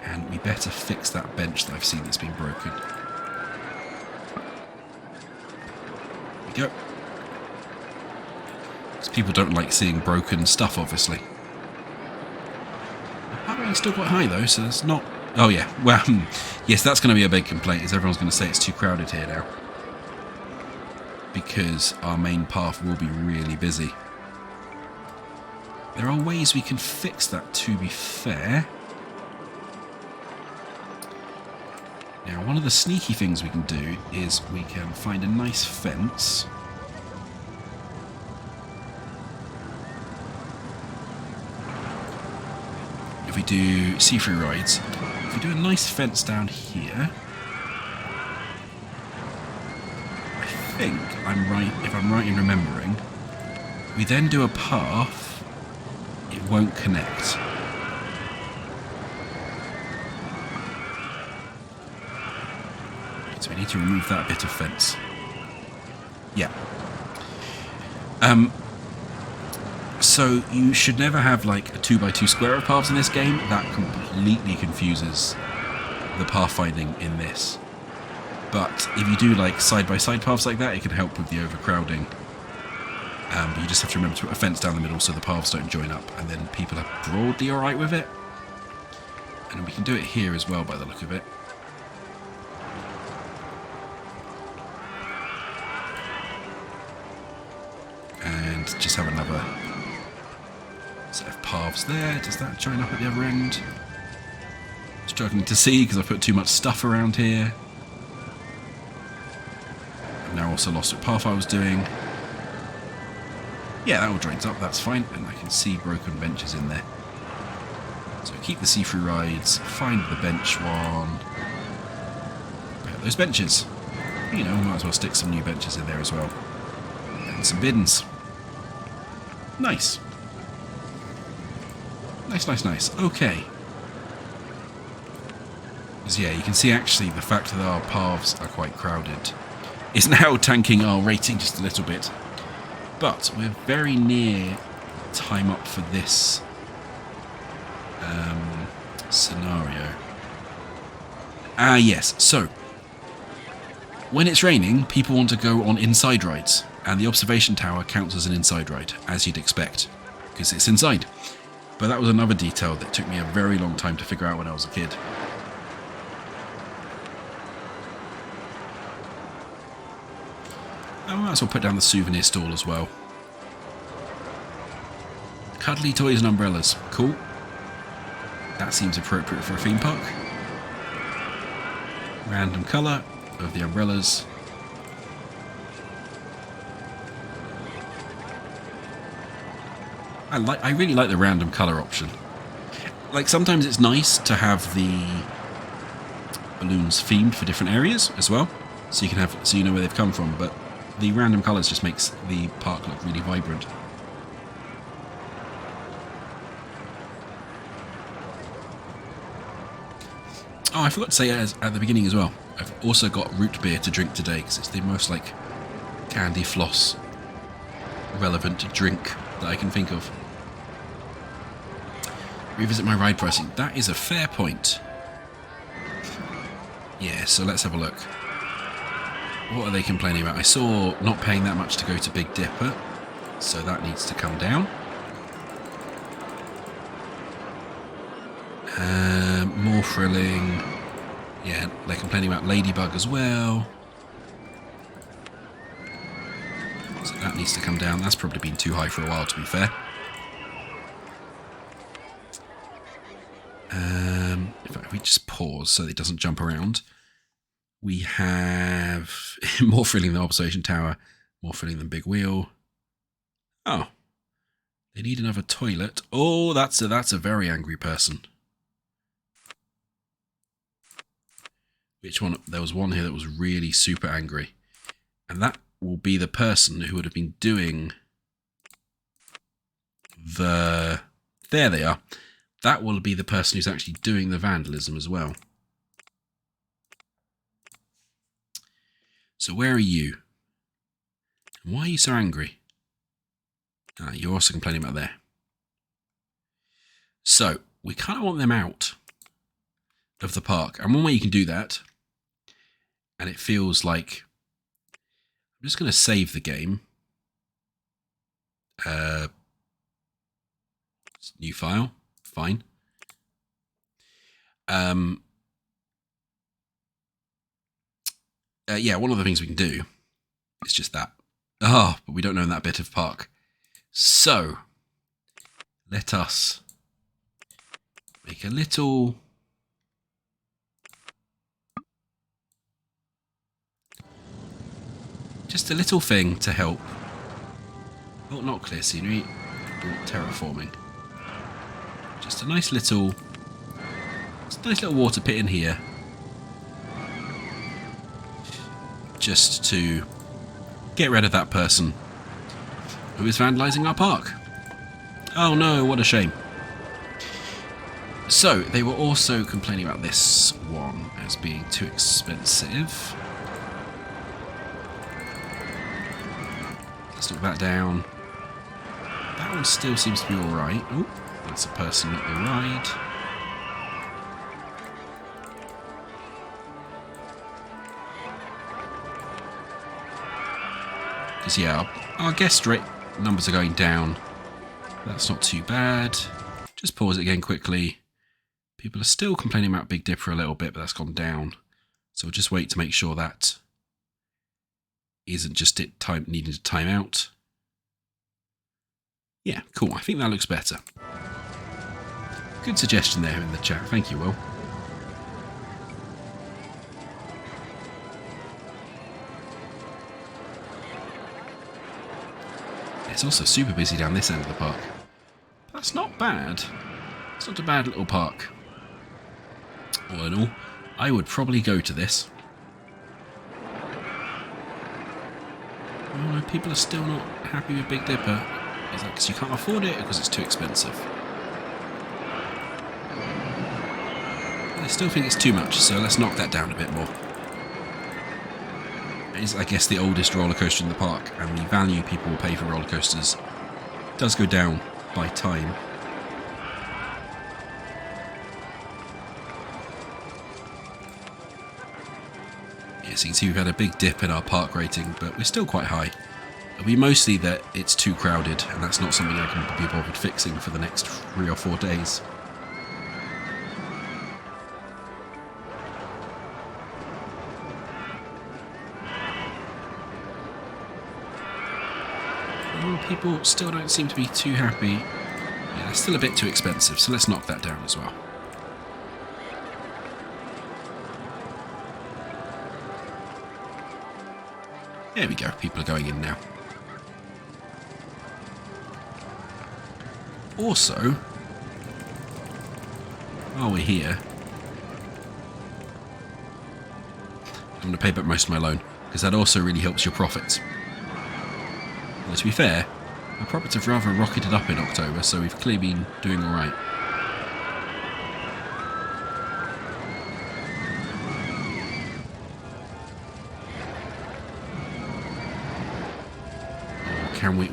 [SPEAKER 1] And we better fix that bench that I've seen that's been broken. There we go. Because people don't like seeing broken stuff, obviously. It's still quite high though, so it's not... Oh yeah, well, yes, that's going to be a big complaint, is everyone's going to say it's too crowded here now. Because our main path will be really busy. There are ways we can fix that, to be fair. Now, one of the sneaky things we can do is we can find a nice fence. If we do see-through rides, if we do a nice fence down here, I think I'm right, if I'm right in remembering, we then do a path, it won't connect. So we need to remove that bit of fence. Yeah. So you should never have like a 2x2 square of paths in this game. That completely confuses the pathfinding in this. But if you do like side-by-side paths like that, it can help with the overcrowding. But you just have to remember to put a fence down the middle so the paths don't join up, and then people are broadly alright with it. And we can do it here as well by the look of it. And just have another set of paths there. Does that join up at the other end? Struggling to see because I put too much stuff around here. I've now also lost what path I was doing. Yeah, that all joins up, that's fine. And I can see broken benches in there. So keep the see-through rides, find the bench one. Repair those benches. You know, might as well stick some new benches in there as well. And some bins. Nice. Nice. Okay. Because yeah, you can see actually the fact that our paths are quite crowded is now tanking our rating just a little bit. But we're very near time up for this scenario. Yes, so when it's raining, people want to go on inside rides, and the observation tower counts as an inside ride, as you'd expect, because it's inside. But that was another detail that took me a very long time to figure out when I was a kid. I might as well put down the souvenir stall as well. Cuddly toys and umbrellas. Cool. That seems appropriate for a theme park. Random colour of the umbrellas. I really like the random colour option. Like sometimes it's nice to have the balloons themed for different areas as well, so you know where they've come from. But the random colours just makes the park look really vibrant. Oh, I forgot to say at the beginning as well, I've also got root beer to drink today because it's the most like candy floss relevant drink that I can think of. Revisit my ride pricing. That is a fair point. Yeah, so let's have a look. What are they complaining about? I saw not paying that much to go to Big Dipper, so that needs to come down. More thrilling. Yeah, they're complaining about Ladybug as well. So that needs to come down. That's probably been too high for a while, to be fair. In fact, if we just pause so that it doesn't jump around, we have more thrilling than Observation Tower, more thrilling than Big Wheel. Oh, they need another toilet. Oh, that's a very angry person. Which one? There was one here that was really super angry. And that will be the person who would have been doing the... There they are. That will be the person who's actually doing the vandalism as well. So where are you? Why are you so angry? You're also complaining about there. So we kind of want them out of the park. And one way you can do that, and it feels like... I'm just going to save the game. New file. Fine. Yeah, one of the things we can do is just that. Oh, but we don't know that bit of park. So, let us make a little... Just a little thing to help. Oh, not clear scenery, not terraforming. Just a nice little It's a nice little water pit in here. Just to get rid of that person who is vandalising our park. Oh no, what a shame. So, they were also complaining about this one as being too expensive. Let's knock that down. That one still seems to be alright. Oh, that's a person, not the ride. Because yeah, our guest rate numbers are going down. That's not too bad. Just pause it again quickly. People are still complaining about Big Dipper a little bit, but that's gone down. So we'll just wait to make sure that isn't just it needing to time out. Yeah, cool. I think that looks better. Good suggestion there in the chat. Thank you, Will. It's also super busy down this end of the park. That's not bad. It's not a bad little park. All in all, I would probably go to this. Oh, people are still not happy with Big Dipper. Is that because you can't afford it or because it's too expensive? I still think it's too much, so let's knock that down a bit more. It is, I guess, the oldest roller coaster in the park, and the value people will pay for roller coasters does go down by time. Yes, you can see we've had a big dip in our park rating, but we're still quite high. It'll be mostly that it's too crowded, and that's not something I can be bothered fixing for the next 3 or 4 days. Well, people still don't seem to be too happy. Yeah, it's still a bit too expensive, so let's knock that down as well. There we go, people are going in now. Also, while we're here, I'm going to pay back most of my loan, because that also really helps your profits. Well, to be fair, our profits have rather rocketed up in October, so we've clearly been doing alright.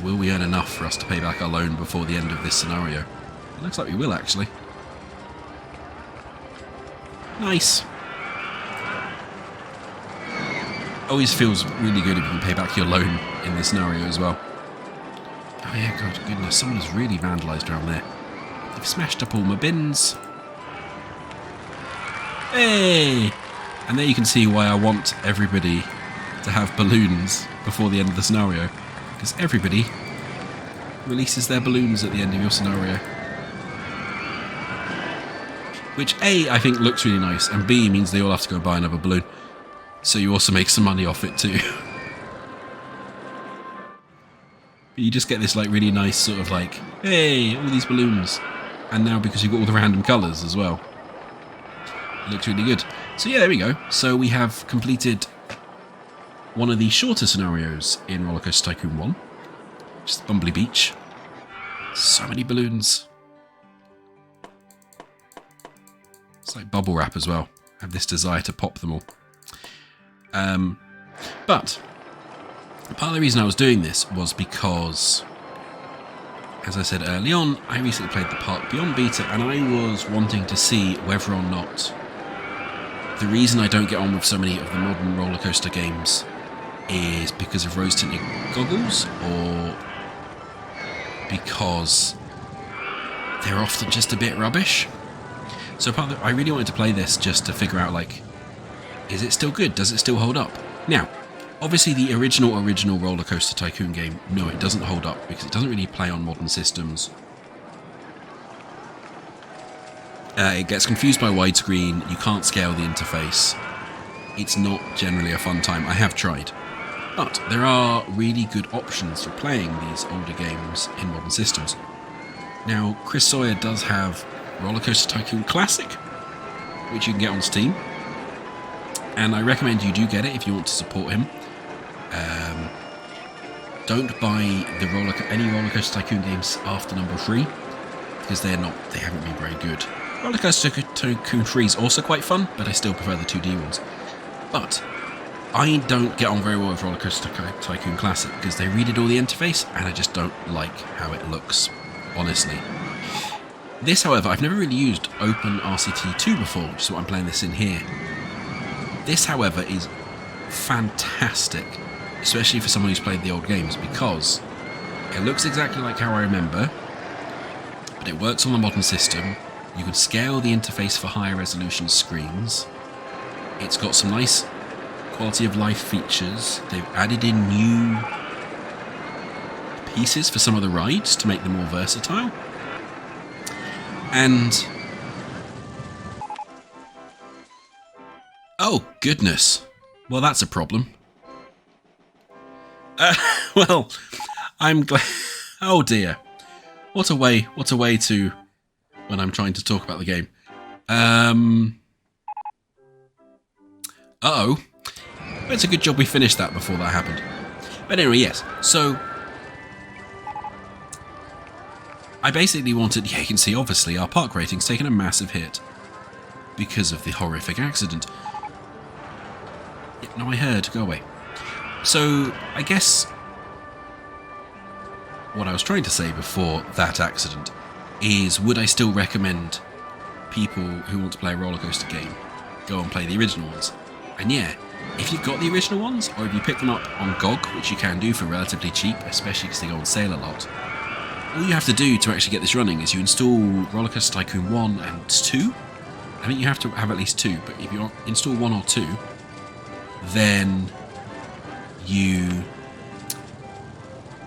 [SPEAKER 1] Will we earn enough for us to pay back our loan before the end of this scenario? It looks like we will, actually. Nice. Always feels really good if you can pay back your loan in this scenario as well. Oh yeah, God, goodness, someone has really vandalised around there. They've smashed up all my bins. Hey! And there you can see why I want everybody to have balloons before the end of the scenario. Because everybody releases their balloons at the end of your scenario. Which A, I think looks really nice, and B, means they all have to go buy another balloon. So you also make some money off it too. You just get this like really nice sort of like, hey, all these balloons. And now because you've got all the random colours as well. It looks really good. So yeah, there we go. So we have completed one of the shorter scenarios in RollerCoaster Tycoon 1, which is Bumblebee Beach. So many balloons. It's like bubble wrap as well. I have this desire to pop them all. But part of the reason I was doing this was because, as I said early on, I recently played the Park Beyond beta, and I was wanting to see whether or not the reason I don't get on with so many of the modern roller coaster games is because of rose-tinted goggles, or because they're often just a bit rubbish. So I really wanted to play this just to figure out, like, is it still good? Does it still hold up? Now, obviously the original RollerCoaster Tycoon game, no, it doesn't hold up because it doesn't really play on modern systems. It gets confused by widescreen, you can't scale the interface. It's not generally a fun time. I have tried. But there are really good options for playing these older games in modern systems. Now, Chris Sawyer does have RollerCoaster Tycoon Classic, which you can get on Steam. And I recommend you do get it if you want to support him. Don't buy any RollerCoaster Tycoon games after number 3, because they haven't been very good. RollerCoaster Tycoon 3 is also quite fun, but I still prefer the 2D ones. But I don't get on very well with RollerCoaster Tycoon Classic because they redid all the interface, and I just don't like how it looks, honestly. This, however, I've never really used OpenRCT2 before, which is what I'm playing this in here. This, however, is fantastic, especially for someone who's played the old games, because it looks exactly like how I remember, but it works on the modern system. You can scale the interface for higher resolution screens. It's got some nice quality of life features. They've added in new pieces for some of the rides to make them more versatile. And oh goodness, well that's a problem. Well, I'm glad. Oh dear, what a way to when I'm trying to talk about the game. Uh-oh. It's a good job we finished that before that happened. But anyway, yes. So I basically wanted, yeah, you can see obviously our park rating's taken a massive hit because of the horrific accident. Yeah, no, I heard. Go away. So I guess what I was trying to say before that accident is, would I still recommend people who want to play a roller coaster game go and play the original ones? And yeah, if you've got the original ones, or if you pick them up on GOG, which you can do for relatively cheap, especially because they go on sale a lot, all you have to do to actually get this running is you install RollerCoaster Tycoon 1 and 2. I think you have to have at least 2, but if you install 1 or 2, then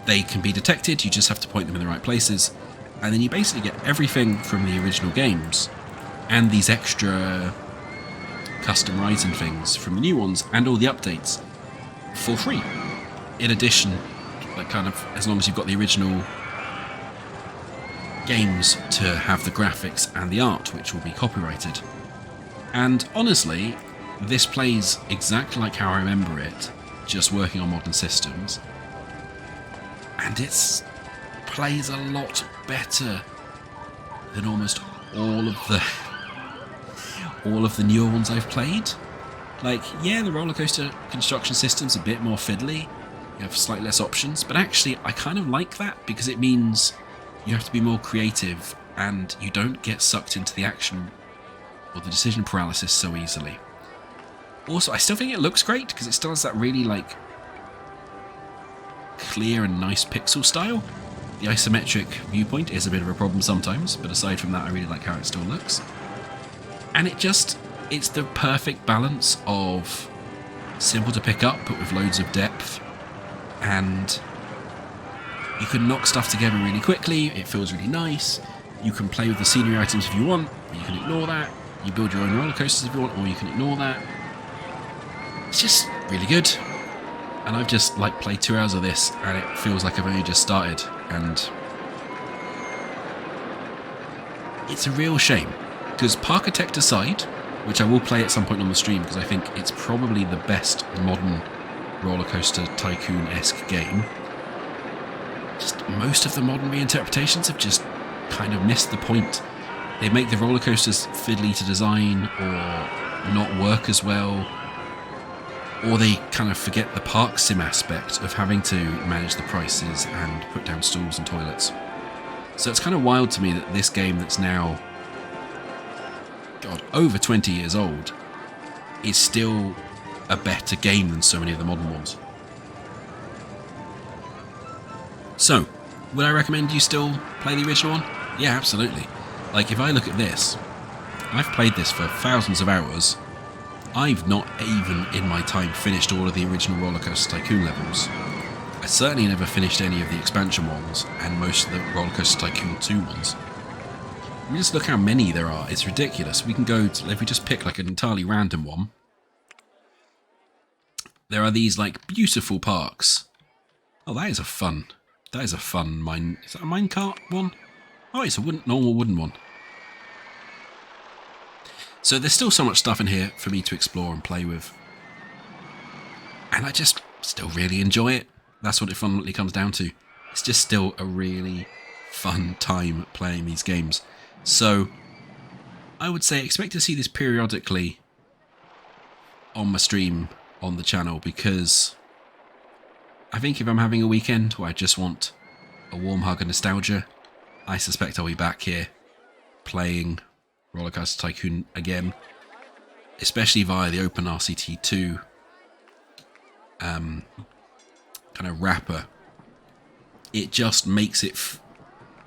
[SPEAKER 1] they can be detected. You just have to point them in the right places, and then you basically get everything from the original games and these extra custom rides and things from the new ones and all the updates for free. In addition, like kind of as long as you've got the original games to have the graphics and the art, which will be copyrighted. And honestly, this plays exactly like how I remember it, just working on modern systems. And it plays a lot better than almost all of the newer ones I've played. Like, yeah, the roller coaster construction system's a bit more fiddly. You have slightly less options, but actually I kind of like that because it means you have to be more creative and you don't get sucked into the action or the decision paralysis so easily. Also, I still think it looks great because it still has that really like clear and nice pixel style. The isometric viewpoint is a bit of a problem sometimes, but aside from that I really like how it still looks. And it's the perfect balance of simple to pick up but with loads of depth, and you can knock stuff together really quickly. It feels really nice. You can play with the scenery items if you want, you can ignore that. You build your own roller coasters if you want, or you can ignore that. It's just really good. And I've just like played 2 hours of this and it feels like I've only just started, and it's a real shame because Parkitect aside, which I will play at some point on the stream because I think it's probably the best modern roller coaster tycoon-esque game, just most of the modern reinterpretations have just kind of missed the point. They make the roller coasters fiddly to design or not work as well, or they kind of forget the park sim aspect of having to manage the prices and put down stools and toilets. So it's kind of wild to me that this game that's now, God, over 20 years old, is still a better game than so many of the modern ones. So, would I recommend you still play the original one? Yeah, absolutely. Like, if I look at this, I've played this for thousands of hours. I've not even in my time finished all of the original RollerCoaster Tycoon levels. I certainly never finished any of the expansion ones and most of the RollerCoaster Tycoon 2 ones. I mean, just look how many there are. It's ridiculous. We can go to, if we just pick like an entirely random one, there are these like beautiful parks. Oh, that is a fun mine. Is that a minecart one? Oh, it's a normal wooden one. So there's still so much stuff in here for me to explore and play with. And I just still really enjoy it. That's what it fundamentally comes down to. It's just still a really fun time playing these games. So I would say expect to see this periodically on my stream on the channel, because I think if I'm having a weekend where I just want a warm hug of nostalgia, I suspect I'll be back here playing RollerCoaster Tycoon again, especially via the Open RCT2 kind of wrapper. It just makes it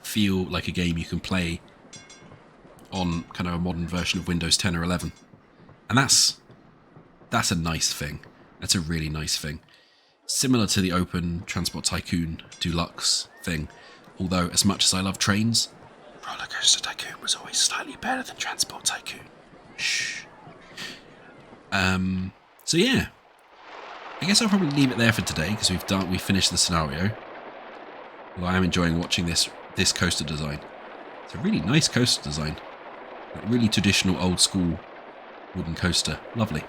[SPEAKER 1] feel like a game you can play on kind of a modern version of Windows 10 or 11. And that's a nice thing. That's a really nice thing. Similar to the Open Transport Tycoon Deluxe thing. Although, as much as I love trains, RollerCoaster Tycoon was always slightly better than Transport Tycoon. Shh. So yeah. I guess I'll probably leave it there for today, because we've finished the scenario. Although I am enjoying watching this coaster design. It's a really nice coaster design. Like really traditional, old school wooden coaster. Lovely.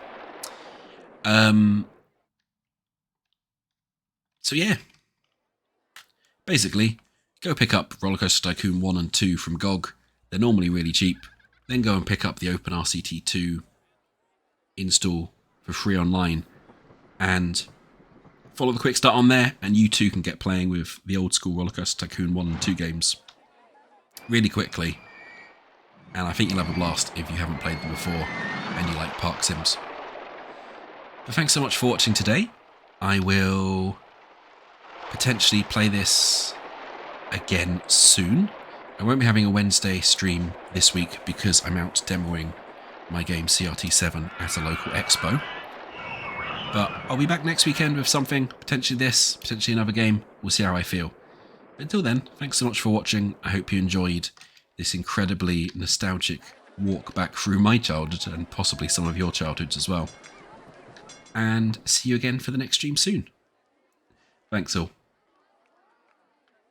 [SPEAKER 1] So yeah. Basically, go pick up RollerCoaster Tycoon 1 and 2 from GOG. They're normally really cheap. Then go and pick up the Open RCT2 install for free online. And follow the quick start on there, and you too can get playing with the old school RollerCoaster Tycoon 1 and 2 games really quickly. And I think you'll have a blast if you haven't played them before and you like park sims. But thanks so much for watching today. I will potentially play this again soon. I won't be having a Wednesday stream this week because I'm out demoing my game CRT7 at a local expo. But I'll be back next weekend with something, potentially this, potentially another game. We'll see how I feel. But until then, thanks so much for watching. I hope you enjoyed this incredibly nostalgic walk back through my childhood and possibly some of your childhoods as well. And see you again for the next stream soon. Thanks all.